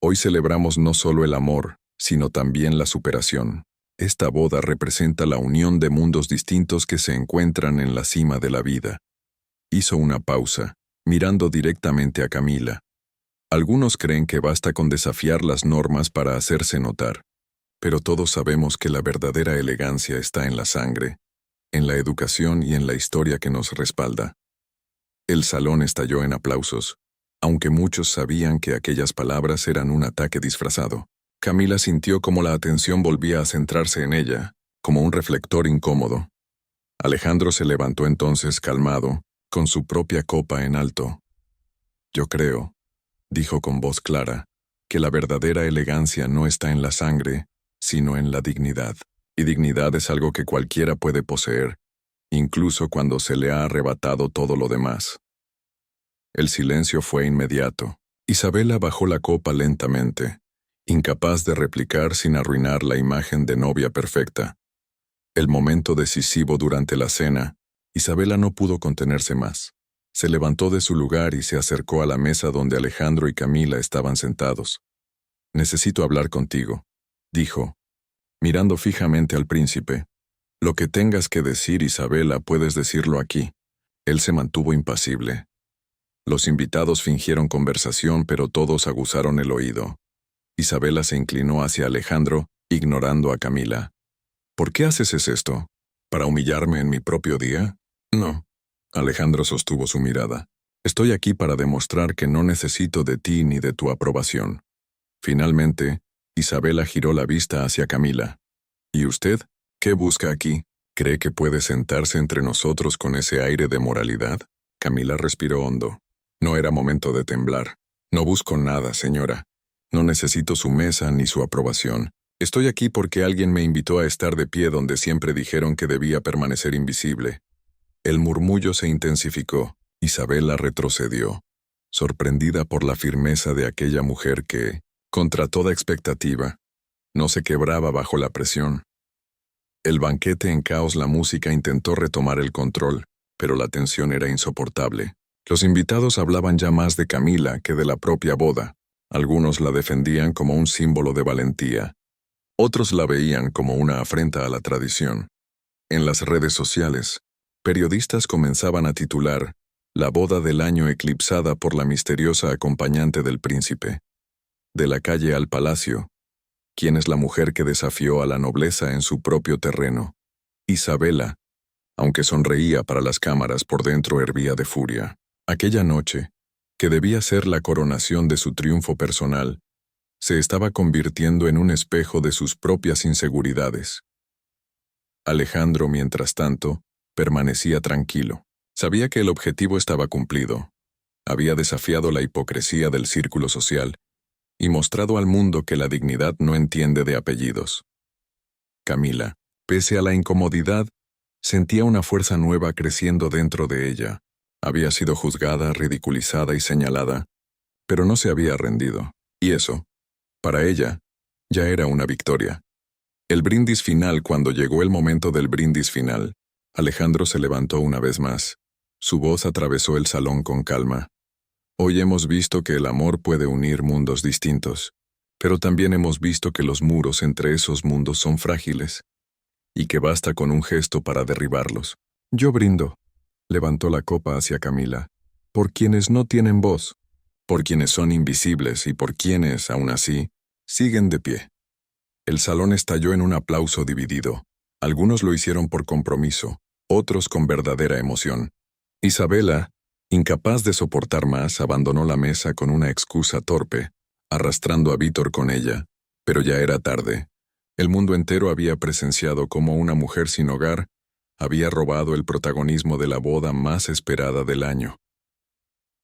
hoy celebramos no solo el amor, sino también la superación. Esta boda representa la unión de mundos distintos que se encuentran en la cima de la vida». Hizo una pausa, mirando directamente a Camila. Algunos creen que basta con desafiar las normas para hacerse notar. Pero todos sabemos que la verdadera elegancia está en la sangre, en la educación y en la historia que nos respalda. El salón estalló en aplausos, aunque muchos sabían que aquellas palabras eran un ataque disfrazado. Camila sintió como la atención volvía a centrarse en ella, como un reflector incómodo. Alejandro se levantó entonces calmado, con su propia copa en alto. «Yo creo», dijo con voz clara, «que la verdadera elegancia no está en la sangre, sino en la dignidad. Y dignidad es algo que cualquiera puede poseer, incluso cuando se le ha arrebatado todo lo demás». El silencio fue inmediato. Isabela bajó la copa lentamente, incapaz de replicar sin arruinar la imagen de novia perfecta. El momento decisivo durante la cena, Isabela no pudo contenerse más. Se levantó de su lugar y se acercó a la mesa donde Alejandro y Camila estaban sentados. «Necesito hablar contigo», dijo, mirando fijamente al príncipe. «Lo que tengas que decir, Isabela, puedes decirlo aquí». Él se mantuvo impasible. Los invitados fingieron conversación, pero todos aguzaron el oído. Isabela se inclinó hacia Alejandro, ignorando a Camila. ¿Por qué haces esto? ¿Para humillarme en mi propio día? No. Alejandro sostuvo su mirada. Estoy aquí para demostrar que no necesito de ti ni de tu aprobación. Finalmente, Isabela giró la vista hacia Camila. ¿Y usted? ¿Qué busca aquí? ¿Cree que puede sentarse entre nosotros con ese aire de moralidad? Camila respiró hondo. No era momento de temblar. No busco nada, señora. No necesito su mesa ni su aprobación. Estoy aquí porque alguien me invitó a estar de pie donde siempre dijeron que debía permanecer invisible. El murmullo se intensificó. Isabela retrocedió, sorprendida por la firmeza de aquella mujer que, contra toda expectativa, no se quebraba bajo la presión. El banquete en caos, la música intentó retomar el control, pero la tensión era insoportable. Los invitados hablaban ya más de Camila que de la propia boda. Algunos la defendían como un símbolo de valentía. Otros la veían como una afrenta a la tradición. En las redes sociales, periodistas comenzaban a titular «La boda del año eclipsada por la misteriosa acompañante del príncipe». De la calle al palacio, ¿quién es la mujer que desafió a la nobleza en su propio terreno? Isabela, aunque sonreía para las cámaras, por dentro hervía de furia. Aquella noche, que debía ser la coronación de su triunfo personal, se estaba convirtiendo en un espejo de sus propias inseguridades. Alejandro, mientras tanto, permanecía tranquilo. Sabía que el objetivo estaba cumplido. Había desafiado la hipocresía del círculo social y mostrado al mundo que la dignidad no entiende de apellidos. Camila, pese a la incomodidad, sentía una fuerza nueva creciendo dentro de ella. Había sido juzgada, ridiculizada y señalada, pero no se había rendido. Y eso, para ella, ya era una victoria. El brindis final. Cuando llegó el momento del brindis final, Alejandro se levantó una vez más. Su voz atravesó el salón con calma. Hoy hemos visto que el amor puede unir mundos distintos, pero también hemos visto que los muros entre esos mundos son frágiles, y que basta con un gesto para derribarlos. Yo brindo. Levantó la copa hacia Camila. Por quienes no tienen voz, por quienes son invisibles y por quienes, aún así, siguen de pie. El salón estalló en un aplauso dividido. Algunos lo hicieron por compromiso, otros con verdadera emoción. Isabela, incapaz de soportar más, abandonó la mesa con una excusa torpe, arrastrando a Víctor con ella. Pero ya era tarde. El mundo entero había presenciado cómo una mujer sin hogar había robado el protagonismo de la boda más esperada del año.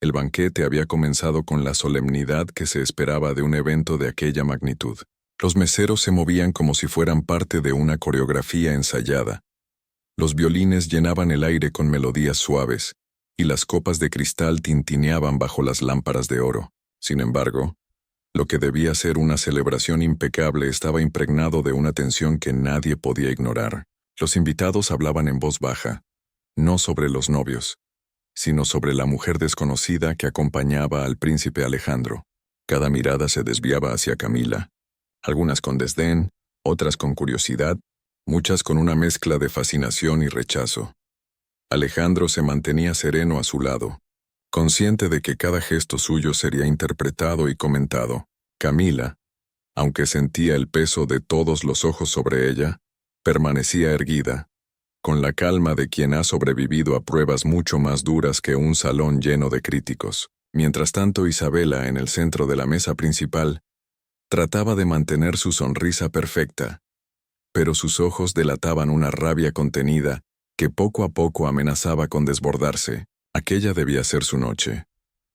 El banquete había comenzado con la solemnidad que se esperaba de un evento de aquella magnitud. Los meseros se movían como si fueran parte de una coreografía ensayada. Los violines llenaban el aire con melodías suaves, y las copas de cristal tintineaban bajo las lámparas de oro. Sin embargo, lo que debía ser una celebración impecable estaba impregnado de una tensión que nadie podía ignorar. Los invitados hablaban en voz baja, no sobre los novios, sino sobre la mujer desconocida que acompañaba al príncipe Alejandro. Cada mirada se desviaba hacia Camila, algunas con desdén, otras con curiosidad, muchas con una mezcla de fascinación y rechazo. Alejandro se mantenía sereno a su lado, consciente de que cada gesto suyo sería interpretado y comentado. Camila, aunque sentía el peso de todos los ojos sobre ella, permanecía erguida, con la calma de quien ha sobrevivido a pruebas mucho más duras que un salón lleno de críticos. Mientras tanto, Isabela, en el centro de la mesa principal, trataba de mantener su sonrisa perfecta, pero sus ojos delataban una rabia contenida que poco a poco amenazaba con desbordarse. Aquella debía ser su noche,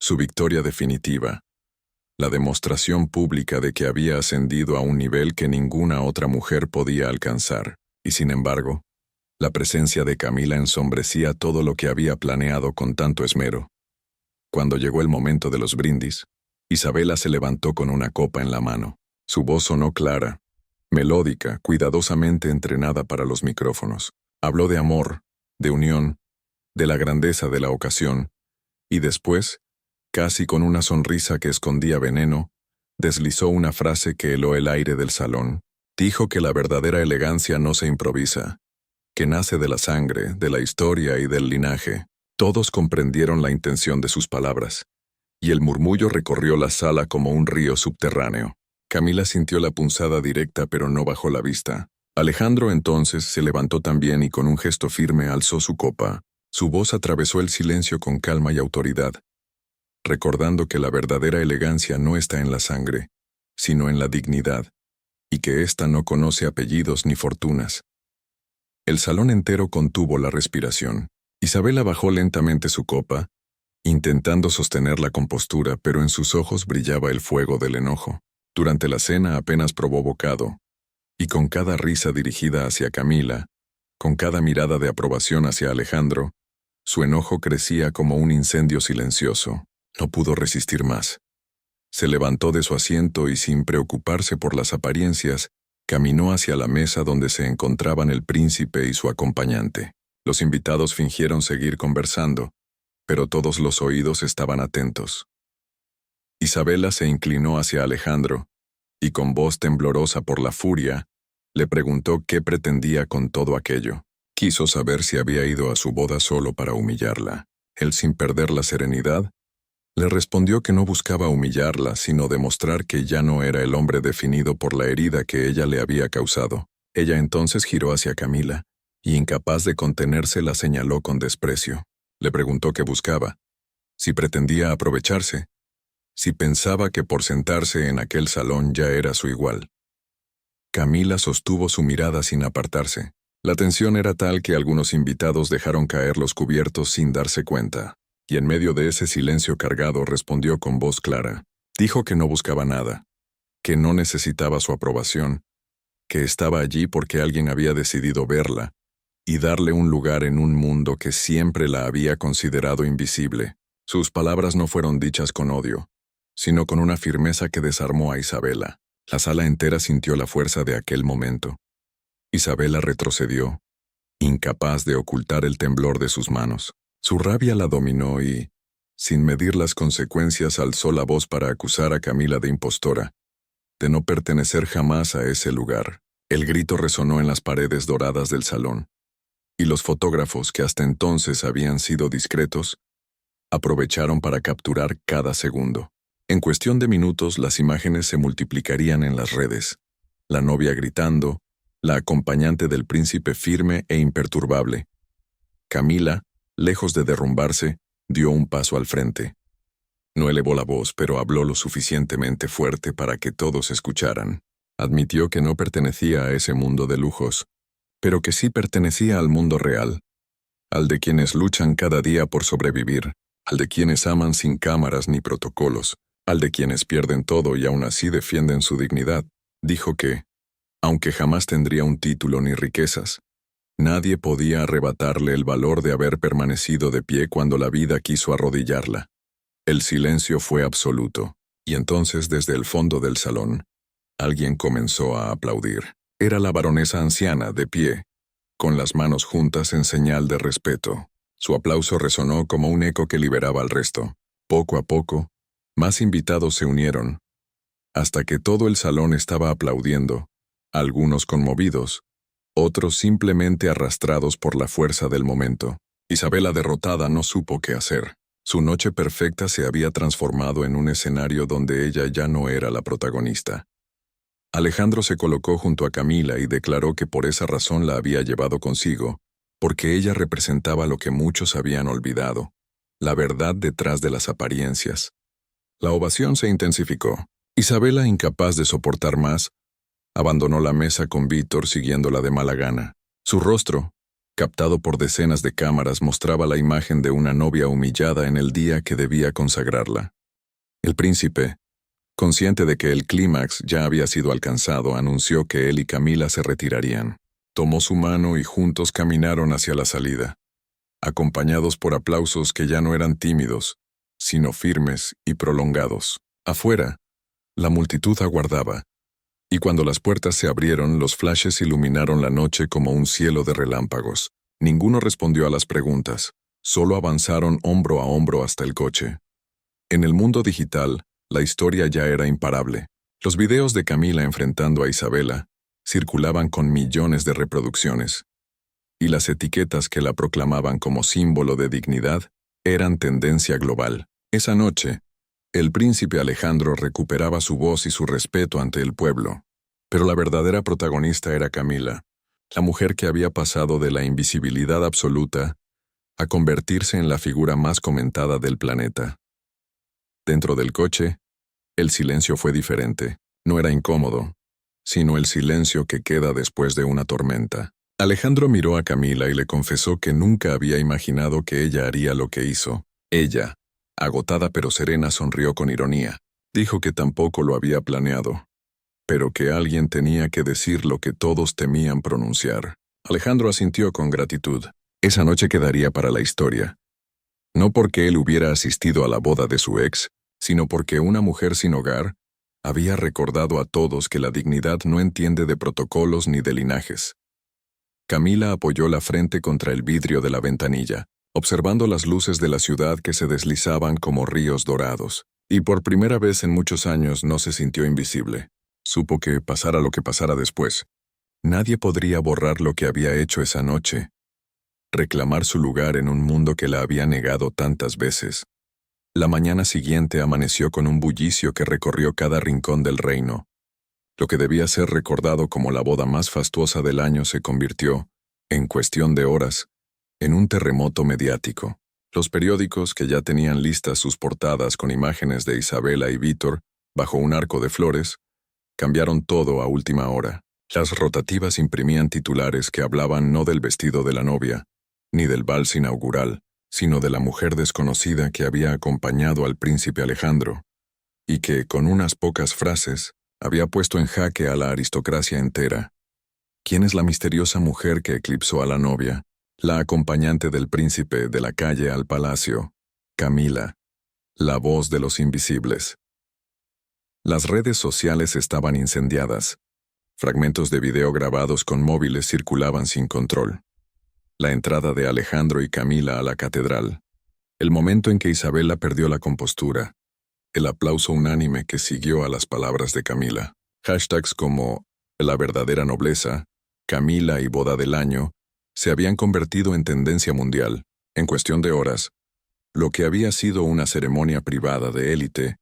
su victoria definitiva, la demostración pública de que había ascendido a un nivel que ninguna otra mujer podía alcanzar. Y sin embargo, la presencia de Camila ensombrecía todo lo que había planeado con tanto esmero. Cuando llegó el momento de los brindis, Isabela se levantó con una copa en la mano. Su voz sonó clara, melódica, cuidadosamente entrenada para los micrófonos. Habló de amor, de unión, de la grandeza de la ocasión, y después, casi con una sonrisa que escondía veneno, deslizó una frase que heló el aire del salón. Dijo que la verdadera elegancia no se improvisa, que nace de la sangre, de la historia y del linaje. Todos comprendieron la intención de sus palabras, y el murmullo recorrió la sala como un río subterráneo. Camila sintió la punzada directa pero no bajó la vista. Alejandro entonces se levantó también y con un gesto firme alzó su copa. Su voz atravesó el silencio con calma y autoridad, recordando que la verdadera elegancia no está en la sangre, sino en la dignidad, y que ésta no conoce apellidos ni fortunas. El salón entero contuvo la respiración. Isabela bajó lentamente su copa, intentando sostener la compostura, pero en sus ojos brillaba el fuego del enojo. Durante la cena apenas probó bocado, y con cada risa dirigida hacia Camila, con cada mirada de aprobación hacia Alejandro, su enojo crecía como un incendio silencioso. No pudo resistir más. Se levantó de su asiento y sin preocuparse por las apariencias, caminó hacia la mesa donde se encontraban el príncipe y su acompañante. Los invitados fingieron seguir conversando, pero todos los oídos estaban atentos. Isabela se inclinó hacia Alejandro, y con voz temblorosa por la furia, le preguntó qué pretendía con todo aquello. Quiso saber si había ido a su boda solo para humillarla. Él, sin perder la serenidad, le respondió que no buscaba humillarla, sino demostrar que ya no era el hombre definido por la herida que ella le había causado. Ella entonces giró hacia Camila, y incapaz de contenerse la señaló con desprecio. Le preguntó qué buscaba, si pretendía aprovecharse, si pensaba que por sentarse en aquel salón ya era su igual. Camila sostuvo su mirada sin apartarse. La tensión era tal que algunos invitados dejaron caer los cubiertos sin darse cuenta, y en medio de ese silencio cargado respondió con voz clara. Dijo que no buscaba nada, que no necesitaba su aprobación, que estaba allí porque alguien había decidido verla y darle un lugar en un mundo que siempre la había considerado invisible. Sus palabras no fueron dichas con odio, sino con una firmeza que desarmó a Isabela. La sala entera sintió la fuerza de aquel momento. Isabela retrocedió, incapaz de ocultar el temblor de sus manos. Su rabia la dominó y, sin medir las consecuencias, alzó la voz para acusar a Camila de impostora, de no pertenecer jamás a ese lugar. El grito resonó en las paredes doradas del salón, y los fotógrafos, que hasta entonces habían sido discretos, aprovecharon para capturar cada segundo. En cuestión de minutos las imágenes se multiplicarían en las redes. La novia gritando, la acompañante del príncipe firme e imperturbable. Camila, lejos de derrumbarse, dio un paso al frente. No elevó la voz, pero habló lo suficientemente fuerte para que todos escucharan. Admitió que no pertenecía a ese mundo de lujos, pero que sí pertenecía al mundo real, al de quienes luchan cada día por sobrevivir, al de quienes aman sin cámaras ni protocolos, al de quienes pierden todo y aún así defienden su dignidad. Dijo que, aunque jamás tendría un título ni riquezas, nadie podía arrebatarle el valor de haber permanecido de pie cuando la vida quiso arrodillarla. El silencio fue absoluto, y entonces desde el fondo del salón, alguien comenzó a aplaudir. Era la baronesa anciana, de pie, con las manos juntas en señal de respeto. Su aplauso resonó como un eco que liberaba al resto. Poco a poco, más invitados se unieron, hasta que todo el salón estaba aplaudiendo, algunos conmovidos, otros simplemente arrastrados por la fuerza del momento. Isabela, derrotada, no supo qué hacer. Su noche perfecta se había transformado en un escenario donde ella ya no era la protagonista. Alejandro se colocó junto a Camila y declaró que por esa razón la había llevado consigo, porque ella representaba lo que muchos habían olvidado, la verdad detrás de las apariencias. La ovación se intensificó. Isabela, incapaz de soportar más, abandonó la mesa con Víctor siguiéndola de mala gana. Su rostro, captado por decenas de cámaras, mostraba la imagen de una novia humillada en el día que debía consagrarla. El príncipe, consciente de que el clímax ya había sido alcanzado, anunció que él y Camila se retirarían. Tomó su mano y juntos caminaron hacia la salida, acompañados por aplausos que ya no eran tímidos, sino firmes y prolongados. Afuera, la multitud aguardaba, y cuando las puertas se abrieron, los flashes iluminaron la noche como un cielo de relámpagos. Ninguno respondió a las preguntas, solo avanzaron hombro a hombro hasta el coche. En el mundo digital, la historia ya era imparable. Los videos de Camila enfrentando a Isabela circulaban con millones de reproducciones, y las etiquetas que la proclamaban como símbolo de dignidad eran tendencia global. Esa noche, el príncipe Alejandro recuperaba su voz y su respeto ante el pueblo. Pero la verdadera protagonista era Camila, la mujer que había pasado de la invisibilidad absoluta a convertirse en la figura más comentada del planeta. Dentro del coche, el silencio fue diferente. No era incómodo, sino el silencio que queda después de una tormenta. Alejandro miró a Camila y le confesó que nunca había imaginado que ella haría lo que hizo. Ella, agotada pero serena, sonrió con ironía. Dijo que tampoco lo había planeado, pero que alguien tenía que decir lo que todos temían pronunciar. Alejandro asintió con gratitud. Esa noche quedaría para la historia. No porque él hubiera asistido a la boda de su ex, sino porque una mujer sin hogar había recordado a todos que la dignidad no entiende de protocolos ni de linajes. Camila apoyó la frente contra el vidrio de la ventanilla, observando las luces de la ciudad que se deslizaban como ríos dorados, y por primera vez en muchos años no se sintió invisible. Supo que, pasara lo que pasara después, nadie podría borrar lo que había hecho esa noche, reclamar su lugar en un mundo que la había negado tantas veces. La mañana siguiente amaneció con un bullicio que recorrió cada rincón del reino. Lo que debía ser recordado como la boda más fastuosa del año se convirtió, en cuestión de horas, en un terremoto mediático. Los periódicos, que ya tenían listas sus portadas con imágenes de Isabela y Víctor bajo un arco de flores, cambiaron todo a última hora. Las rotativas imprimían titulares que hablaban no del vestido de la novia, ni del vals inaugural, sino de la mujer desconocida que había acompañado al príncipe Alejandro, y que, con unas pocas frases, había puesto en jaque a la aristocracia entera. ¿Quién es la misteriosa mujer que eclipsó a la novia, la acompañante del príncipe de la calle al palacio? Camila, la voz de los invisibles. Las redes sociales estaban incendiadas. Fragmentos de video grabados con móviles circulaban sin control. La entrada de Alejandro y Camila a la catedral. El momento en que Isabela perdió la compostura. El aplauso unánime que siguió a las palabras de Camila. Hashtags como la verdadera nobleza, Camila y boda del año, se habían convertido en tendencia mundial. En cuestión de horas, lo que había sido una ceremonia privada de élite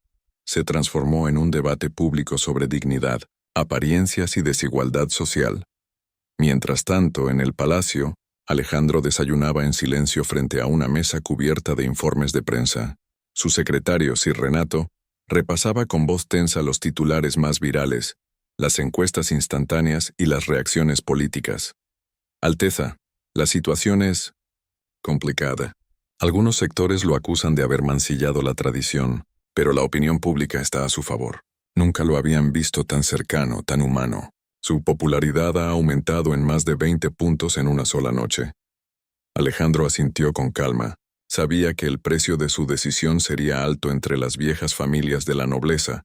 se transformó en un debate público sobre dignidad, apariencias y desigualdad social. Mientras tanto, en el palacio, Alejandro desayunaba en silencio frente a una mesa cubierta de informes de prensa. Su secretario, Sir Renato, repasaba con voz tensa los titulares más virales, las encuestas instantáneas y las reacciones políticas. Alteza, la situación es complicada. Algunos sectores lo acusan de haber mancillado la tradición, pero la opinión pública está a su favor. Nunca lo habían visto tan cercano, tan humano. Su popularidad ha aumentado en más de 20 puntos en una sola noche. Alejandro asintió con calma. Sabía que el precio de su decisión sería alto entre las viejas familias de la nobleza,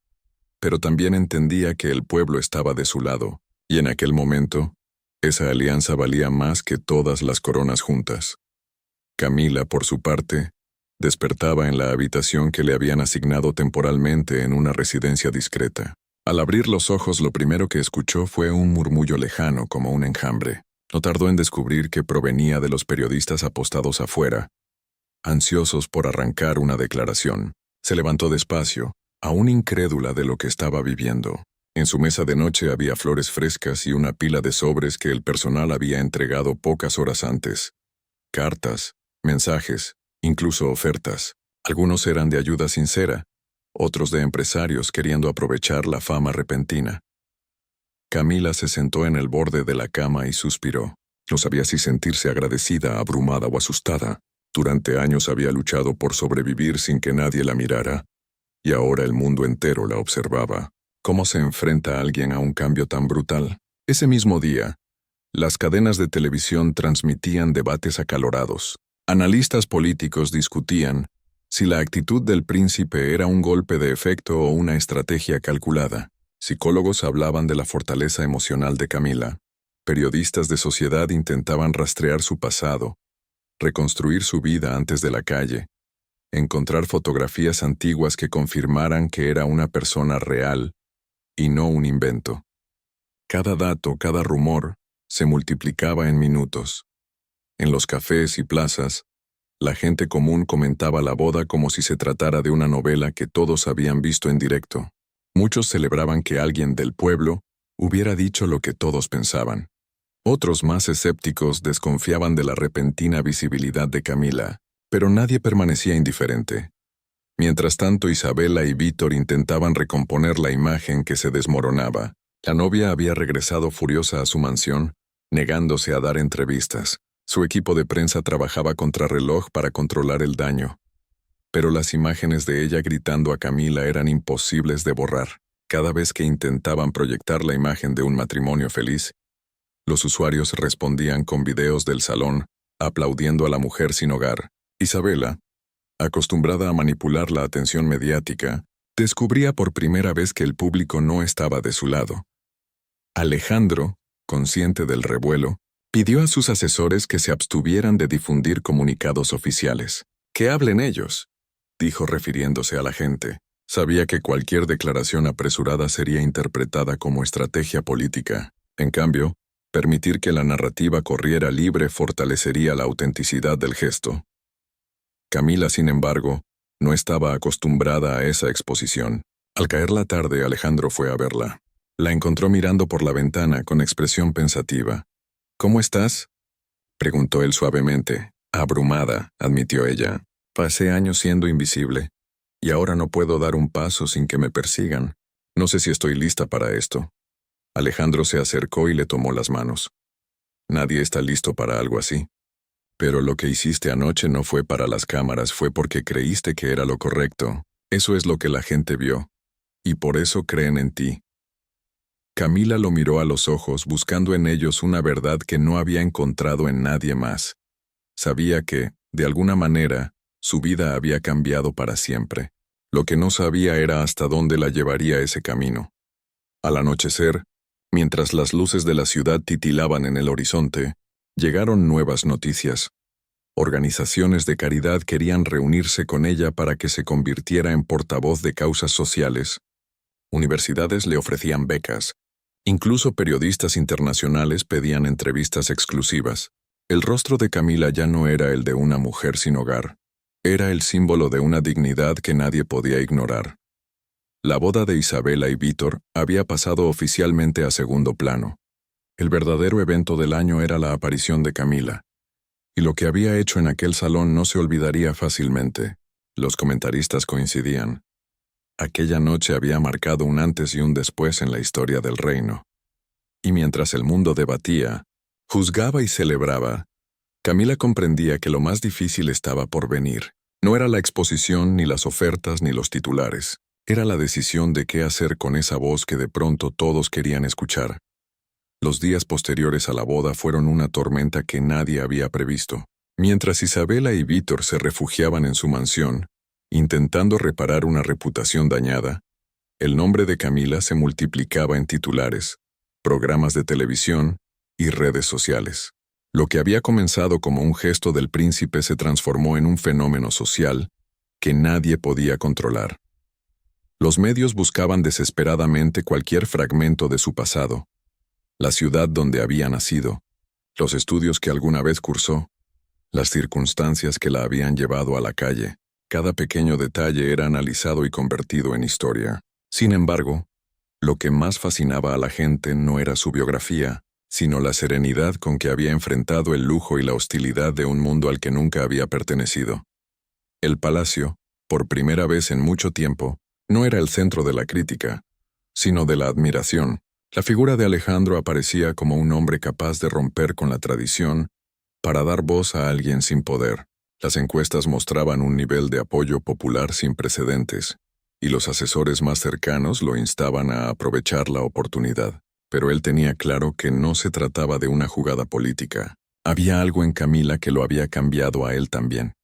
pero también entendía que el pueblo estaba de su lado, y en aquel momento, esa alianza valía más que todas las coronas juntas. Camila, por su parte, despertaba en la habitación que le habían asignado temporalmente en una residencia discreta. Al abrir los ojos, lo primero que escuchó fue un murmullo lejano como un enjambre. No tardó en descubrir que provenía de los periodistas apostados afuera, ansiosos por arrancar una declaración. Se levantó despacio, aún incrédula de lo que estaba viviendo. En su mesa de noche había flores frescas y una pila de sobres que el personal había entregado pocas horas antes. Cartas, mensajes, incluso ofertas. Algunos eran de ayuda sincera, otros de empresarios queriendo aprovechar la fama repentina. Camila se sentó en el borde de la cama y suspiró. No sabía si sentirse agradecida, abrumada o asustada. Durante años había luchado por sobrevivir sin que nadie la mirara, y ahora el mundo entero la observaba. ¿Cómo se enfrenta alguien a un cambio tan brutal? Ese mismo día, las cadenas de televisión transmitían debates acalorados. Analistas políticos discutían si la actitud del príncipe era un golpe de efecto o una estrategia calculada. Psicólogos hablaban de la fortaleza emocional de Camila. Periodistas de sociedad intentaban rastrear su pasado, reconstruir su vida antes de la calle, encontrar fotografías antiguas que confirmaran que era una persona real y no un invento. Cada dato, cada rumor, se multiplicaba en minutos. En los cafés y plazas, la gente común comentaba la boda como si se tratara de una novela que todos habían visto en directo. Muchos celebraban que alguien del pueblo hubiera dicho lo que todos pensaban. Otros más escépticos desconfiaban de la repentina visibilidad de Camila, pero nadie permanecía indiferente. Mientras tanto, Isabela y Víctor intentaban recomponer la imagen que se desmoronaba. La novia había regresado furiosa a su mansión, negándose a dar entrevistas. Su equipo de prensa trabajaba contrarreloj para controlar el daño. Pero las imágenes de ella gritando a Camila eran imposibles de borrar. Cada vez que intentaban proyectar la imagen de un matrimonio feliz, los usuarios respondían con videos del salón, aplaudiendo a la mujer sin hogar. Isabela, acostumbrada a manipular la atención mediática, descubría por primera vez que el público no estaba de su lado. Alejandro, consciente del revuelo, pidió a sus asesores que se abstuvieran de difundir comunicados oficiales. «Que hablen ellos», dijo refiriéndose a la gente. Sabía que cualquier declaración apresurada sería interpretada como estrategia política. En cambio, permitir que la narrativa corriera libre fortalecería la autenticidad del gesto. Camila, sin embargo, no estaba acostumbrada a esa exposición. Al caer la tarde, Alejandro fue a verla. La encontró mirando por la ventana con expresión pensativa. «¿Cómo estás?», preguntó él suavemente. «Abrumada», admitió ella. «Pasé años siendo invisible, y ahora no puedo dar un paso sin que me persigan. No sé si estoy lista para esto». Alejandro se acercó y le tomó las manos. «Nadie está listo para algo así. Pero lo que hiciste anoche no fue para las cámaras, fue porque creíste que era lo correcto. Eso es lo que la gente vio. Y por eso creen en ti». Camila lo miró a los ojos, buscando en ellos una verdad que no había encontrado en nadie más. Sabía que, de alguna manera, su vida había cambiado para siempre. Lo que no sabía era hasta dónde la llevaría ese camino. Al anochecer, mientras las luces de la ciudad titilaban en el horizonte, llegaron nuevas noticias. Organizaciones de caridad querían reunirse con ella para que se convirtiera en portavoz de causas sociales. Universidades le ofrecían becas. Incluso periodistas internacionales pedían entrevistas exclusivas. El rostro de Camila ya no era el de una mujer sin hogar. Era el símbolo de una dignidad que nadie podía ignorar. La boda de Isabela y Víctor había pasado oficialmente a segundo plano. El verdadero evento del año era la aparición de Camila. Y lo que había hecho en aquel salón no se olvidaría fácilmente. Los comentaristas coincidían. Aquella noche había marcado un antes y un después en la historia del reino. Y mientras el mundo debatía, juzgaba y celebraba, Camila comprendía que lo más difícil estaba por venir. No era la exposición, ni las ofertas, ni los titulares. Era la decisión de qué hacer con esa voz que de pronto todos querían escuchar. Los días posteriores a la boda fueron una tormenta que nadie había previsto. Mientras Isabela y Víctor se refugiaban en su mansión, intentando reparar una reputación dañada, el nombre de Camila se multiplicaba en titulares, programas de televisión y redes sociales. Lo que había comenzado como un gesto del príncipe se transformó en un fenómeno social que nadie podía controlar. Los medios buscaban desesperadamente cualquier fragmento de su pasado, la ciudad donde había nacido, los estudios que alguna vez cursó, las circunstancias que la habían llevado a la calle. Cada pequeño detalle era analizado y convertido en historia. Sin embargo, lo que más fascinaba a la gente no era su biografía, sino la serenidad con que había enfrentado el lujo y la hostilidad de un mundo al que nunca había pertenecido. El palacio, por primera vez en mucho tiempo, no era el centro de la crítica, sino de la admiración. La figura de Alejandro aparecía como un hombre capaz de romper con la tradición para dar voz a alguien sin poder. Las encuestas mostraban un nivel de apoyo popular sin precedentes, y los asesores más cercanos lo instaban a aprovechar la oportunidad. Pero él tenía claro que no se trataba de una jugada política. Había algo en Camila que lo había cambiado a él también.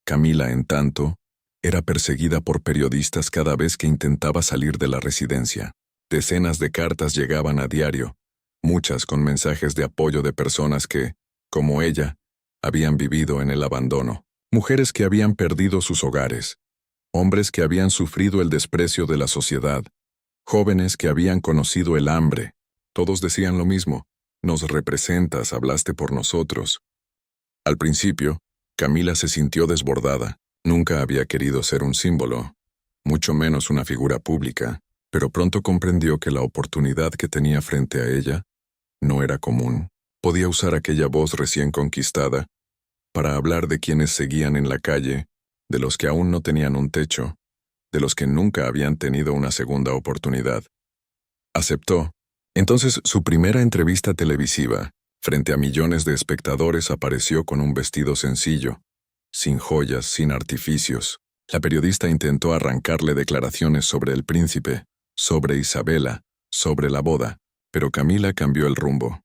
Camila, en tanto, era perseguida por periodistas cada vez que intentaba salir de la residencia. Decenas de cartas llegaban a diario, muchas con mensajes de apoyo de personas que, como ella, habían vivido en el abandono. Mujeres que habían perdido sus hogares, hombres que habían sufrido el desprecio de la sociedad, jóvenes que habían conocido el hambre. Todos decían lo mismo: «Nos representas, hablaste por nosotros». Al principio, Camila se sintió desbordada. Nunca había querido ser un símbolo, mucho menos una figura pública. pero pronto comprendió que la oportunidad que tenía frente a ella no era común. Podía usar aquella voz recién conquistada para hablar de quienes seguían en la calle, de los que aún no tenían un techo, de los que nunca habían tenido una segunda oportunidad. Aceptó. Entonces su primera entrevista televisiva, frente a millones de espectadores, apareció con un vestido sencillo, sin joyas, sin artificios. La periodista intentó arrancarle declaraciones sobre el príncipe, sobre Isabela, sobre la boda, pero Camila cambió el rumbo.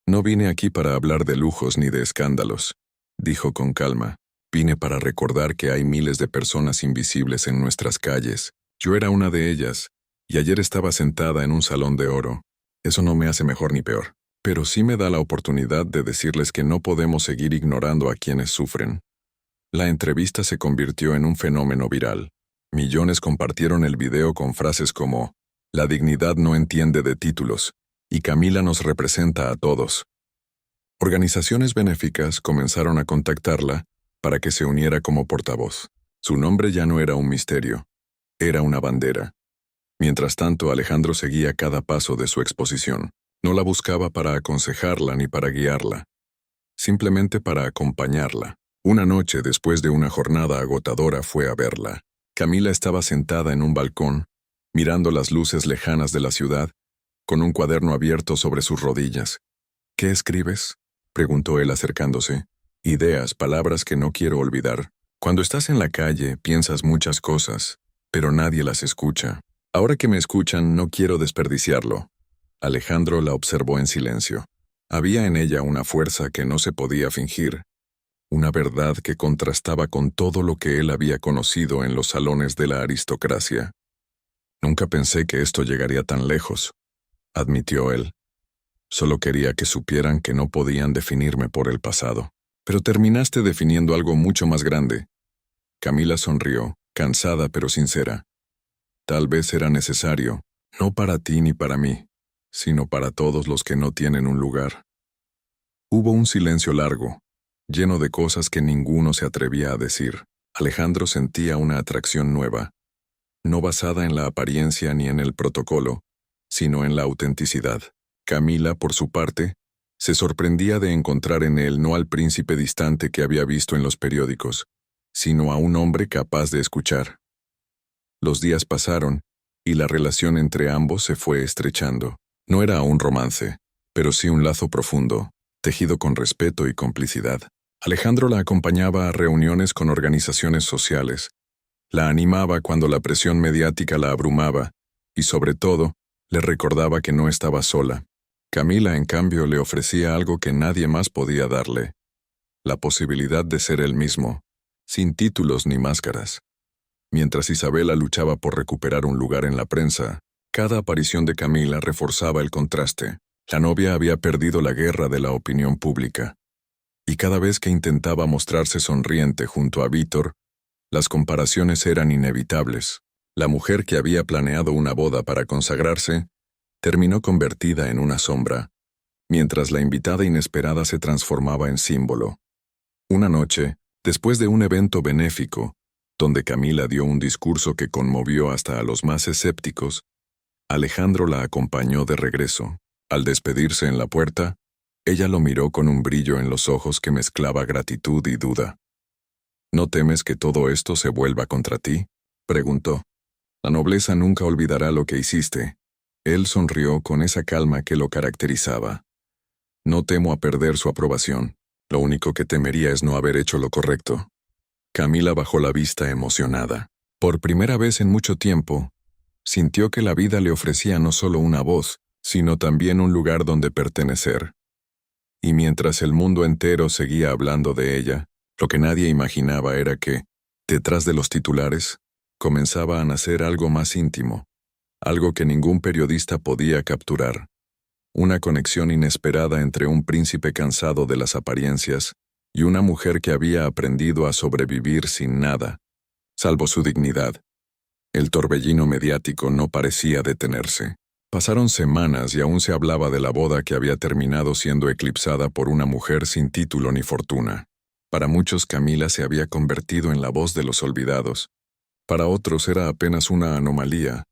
«No vine aquí para hablar de lujos ni de escándalos», dijo con calma. «Vine para recordar que hay miles de personas invisibles en nuestras calles. Yo era una de ellas, y ayer estaba sentada en un salón de oro. Eso no me hace mejor ni peor, pero sí me da la oportunidad de decirles que no podemos seguir ignorando a quienes sufren». La entrevista se convirtió en un fenómeno viral. Millones compartieron el video con frases como «La dignidad no entiende de títulos», y Camila nos representa a todos. Organizaciones benéficas comenzaron a contactarla para que se uniera como portavoz. Su nombre ya no era un misterio, era una bandera. Mientras tanto, Alejandro seguía cada paso de su exposición. No la buscaba para aconsejarla ni para guiarla, simplemente para acompañarla. Una noche, después de una jornada agotadora, fue a verla. Camila estaba sentada en un balcón, mirando las luces lejanas de la ciudad, con un cuaderno abierto sobre sus rodillas. «¿Qué escribes?», preguntó él acercándose. «Ideas, palabras que no quiero olvidar. Cuando estás en la calle, piensas muchas cosas, pero nadie las escucha. Ahora que me escuchan, no quiero desperdiciarlo». Alejandro la observó en silencio. Había en ella una fuerza que no se podía fingir, una verdad que contrastaba con todo lo que él había conocido en los salones de la aristocracia. «Nunca pensé que esto llegaría tan lejos», admitió él. «Solo quería que supieran que no podían definirme por el pasado. Pero terminaste definiendo algo mucho más grande». Camila sonrió, cansada pero sincera. «Tal vez era necesario, no para ti ni para mí, sino para todos los que no tienen un lugar». Hubo un silencio largo, lleno de cosas que ninguno se atrevía a decir. Alejandro sentía una atracción nueva, no basada en la apariencia ni en el protocolo, sino en la autenticidad. Camila, por su parte, se sorprendía de encontrar en él no al príncipe distante que había visto en los periódicos, sino a un hombre capaz de escuchar. Los días pasaron, y la relación entre ambos se fue estrechando. No era un romance, pero sí un lazo profundo, tejido con respeto y complicidad. Alejandro la acompañaba a reuniones con organizaciones sociales, la animaba cuando la presión mediática la abrumaba, y sobre todo, le recordaba que no estaba sola. Camila, en cambio, le ofrecía algo que nadie más podía darle: la posibilidad de ser él mismo, sin títulos ni máscaras. Mientras Isabela luchaba por recuperar un lugar en la prensa, cada aparición de Camila reforzaba el contraste. La novia había perdido la guerra de la opinión pública, y cada vez que intentaba mostrarse sonriente junto a Víctor, las comparaciones eran inevitables. La mujer que había planeado una boda para consagrarse terminó convertida en una sombra, mientras la invitada inesperada se transformaba en símbolo. Una noche, después de un evento benéfico, donde Camila dio un discurso que conmovió hasta a los más escépticos, Alejandro la acompañó de regreso. Al despedirse en la puerta, ella lo miró con un brillo en los ojos que mezclaba gratitud y duda. «¿No temes que todo esto se vuelva contra ti?», preguntó. «La nobleza nunca olvidará lo que hiciste». Él sonrió con esa calma que lo caracterizaba. «No temo a perder su aprobación. Lo único que temería es no haber hecho lo correcto». Camila bajó la vista emocionada. Por primera vez en mucho tiempo, sintió que la vida le ofrecía no solo una voz, sino también un lugar donde pertenecer. Y mientras el mundo entero seguía hablando de ella, lo que nadie imaginaba era que, detrás de los titulares, comenzaba a nacer algo más íntimo, algo que ningún periodista podía capturar. Una conexión inesperada entre un príncipe cansado de las apariencias y una mujer que había aprendido a sobrevivir sin nada, salvo su dignidad. El torbellino mediático no parecía detenerse. Pasaron semanas y aún se hablaba de la boda que había terminado siendo eclipsada por una mujer sin título ni fortuna. Para muchos, Camila se había convertido en la voz de los olvidados. Para otros era apenas una anomalía,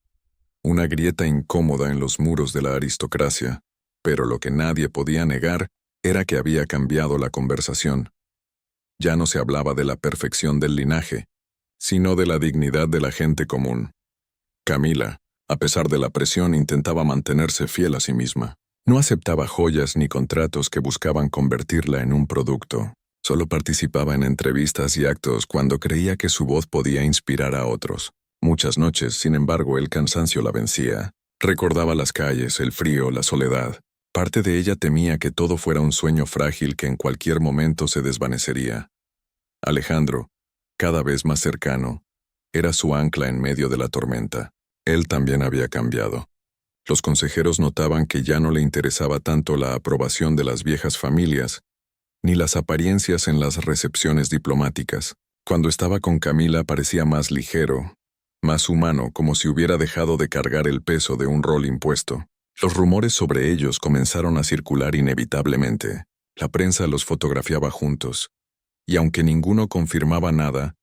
una grieta incómoda en los muros de la aristocracia, pero lo que nadie podía negar era que había cambiado la conversación. Ya no se hablaba de la perfección del linaje, sino de la dignidad de la gente común. Camila, a pesar de la presión, intentaba mantenerse fiel a sí misma. No aceptaba joyas ni contratos que buscaban convertirla en un producto. Solo participaba en entrevistas y actos cuando creía que su voz podía inspirar a otros. Muchas noches, sin embargo, el cansancio la vencía. Recordaba las calles, el frío, la soledad. Parte de ella temía que todo fuera un sueño frágil que en cualquier momento se desvanecería. Alejandro, cada vez más cercano, era su ancla en medio de la tormenta. Él también había cambiado. Los consejeros notaban que ya no le interesaba tanto la aprobación de las viejas familias, ni las apariencias en las recepciones diplomáticas. Cuando estaba con Camila parecía más ligero, más humano, como si hubiera dejado de cargar el peso de un rol impuesto. Los rumores sobre ellos comenzaron a circular inevitablemente. La prensa los fotografiaba juntos, y aunque ninguno confirmaba nada,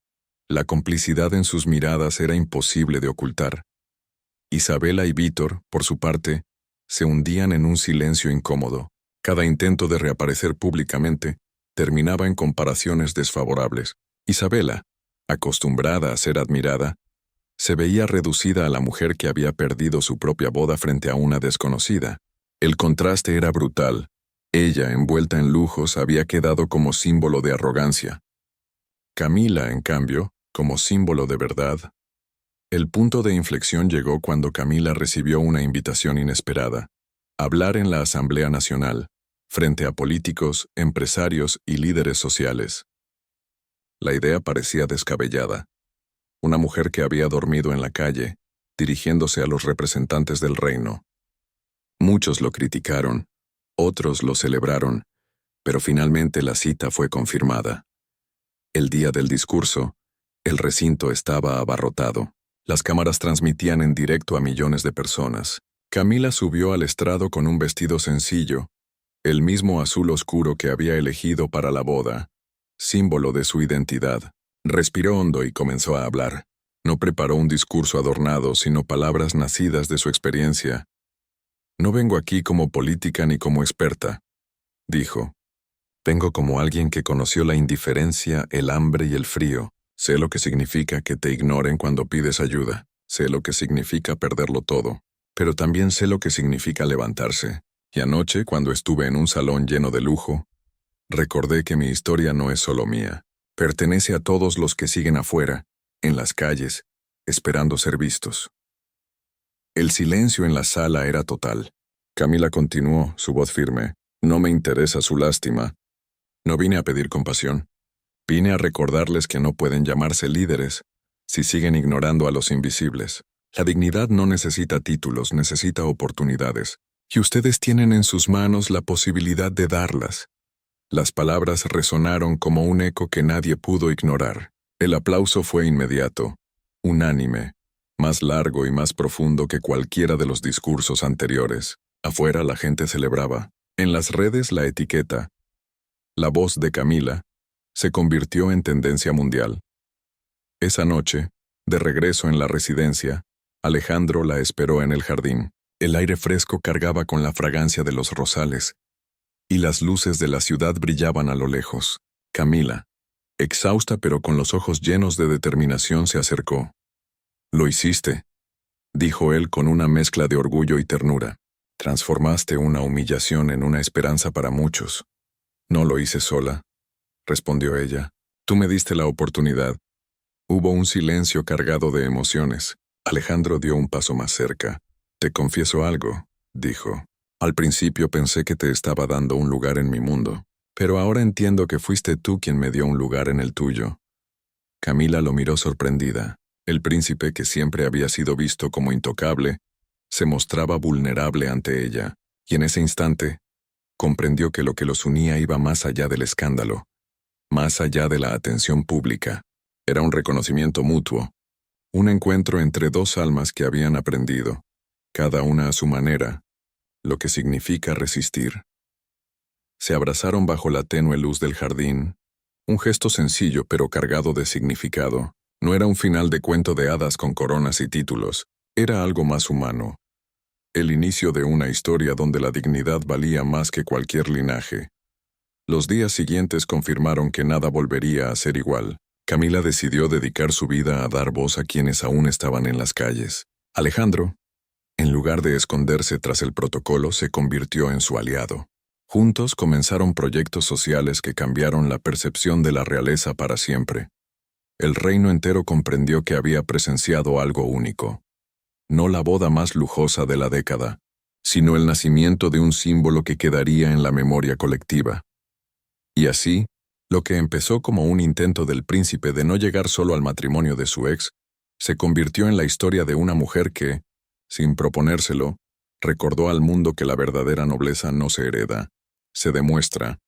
la complicidad en sus miradas era imposible de ocultar. Isabela y Víctor, por su parte, se hundían en un silencio incómodo. Cada intento de reaparecer públicamente terminaba en comparaciones desfavorables. Isabela, acostumbrada a ser admirada, se veía reducida a la mujer que había perdido su propia boda frente a una desconocida. El contraste era brutal. Ella, envuelta en lujos, había quedado como símbolo de arrogancia. Camila, en cambio, como símbolo de verdad. El punto de inflexión llegó cuando Camila recibió una invitación inesperada: hablar en la Asamblea Nacional, frente a políticos, empresarios y líderes sociales. La idea parecía descabellada. Una mujer que había dormido en la calle, dirigiéndose a los representantes del reino. Muchos lo criticaron, otros lo celebraron, pero finalmente la cita fue confirmada. El día del discurso, el recinto estaba abarrotado. Las cámaras transmitían en directo a millones de personas. Camila subió al estrado con un vestido sencillo, el mismo azul oscuro que había elegido para la boda, símbolo de su identidad. Respiró hondo y comenzó a hablar. No preparó un discurso adornado, sino palabras nacidas de su experiencia. «No vengo aquí como política ni como experta», dijo. «Vengo como alguien que conoció la indiferencia, el hambre y el frío. Sé lo que significa que te ignoren cuando pides ayuda. Sé lo que significa perderlo todo. Pero también sé lo que significa levantarse. Y anoche, cuando estuve en un salón lleno de lujo, recordé que mi historia no es solo mía. Pertenece a todos los que siguen afuera, en las calles, esperando ser vistos». El silencio en la sala era total. Camila continuó, su voz firme. «No me interesa su lástima. No vine a pedir compasión. Vine a recordarles que no pueden llamarse líderes si siguen ignorando a los invisibles. La dignidad no necesita títulos, necesita oportunidades. Y ustedes tienen en sus manos la posibilidad de darlas». Las palabras resonaron como un eco que nadie pudo ignorar. El aplauso fue inmediato, unánime, más largo y más profundo que cualquiera de los discursos anteriores. Afuera la gente celebraba. En las redes la etiqueta, la voz de Camila, se convirtió en tendencia mundial. Esa noche, de regreso en la residencia, Alejandro la esperó en el jardín. El aire fresco cargaba con la fragancia de los rosales, y las luces de la ciudad brillaban a lo lejos. Camila, exhausta pero con los ojos llenos de determinación, se acercó. «Lo hiciste», dijo él con una mezcla de orgullo y ternura. «Transformaste una humillación en una esperanza para muchos». «No lo hice sola», respondió ella. «Tú me diste la oportunidad». Hubo un silencio cargado de emociones. Alejandro dio un paso más cerca. «Te confieso algo», dijo. «Al principio pensé que te estaba dando un lugar en mi mundo, pero ahora entiendo que fuiste tú quien me dio un lugar en el tuyo». Camila lo miró sorprendida. El príncipe, que siempre había sido visto como intocable, se mostraba vulnerable ante ella, y en ese instante comprendió que lo que los unía iba más allá del escándalo, más allá de la atención pública. Era un reconocimiento mutuo, un encuentro entre dos almas que habían aprendido, cada una a su manera, lo que significa resistir. Se abrazaron bajo la tenue luz del jardín, un gesto sencillo pero cargado de significado. No era un final de cuento de hadas con coronas y títulos, Era algo más humano. El inicio de una historia donde la dignidad valía más que cualquier linaje. Los días siguientes confirmaron que nada volvería a ser igual. Camila decidió dedicar su vida a dar voz a quienes aún estaban en las calles. Alejandro, en lugar de esconderse tras el protocolo, se convirtió en su aliado. Juntos comenzaron proyectos sociales que cambiaron la percepción de la realeza para siempre. El reino entero comprendió que había presenciado algo único. No la boda más lujosa de la década, sino el nacimiento de un símbolo que quedaría en la memoria colectiva. Y así, lo que empezó como un intento del príncipe de no llegar solo al matrimonio de su ex, se convirtió en la historia de una mujer que, sin proponérselo, recordó al mundo que la verdadera nobleza no se hereda, se demuestra,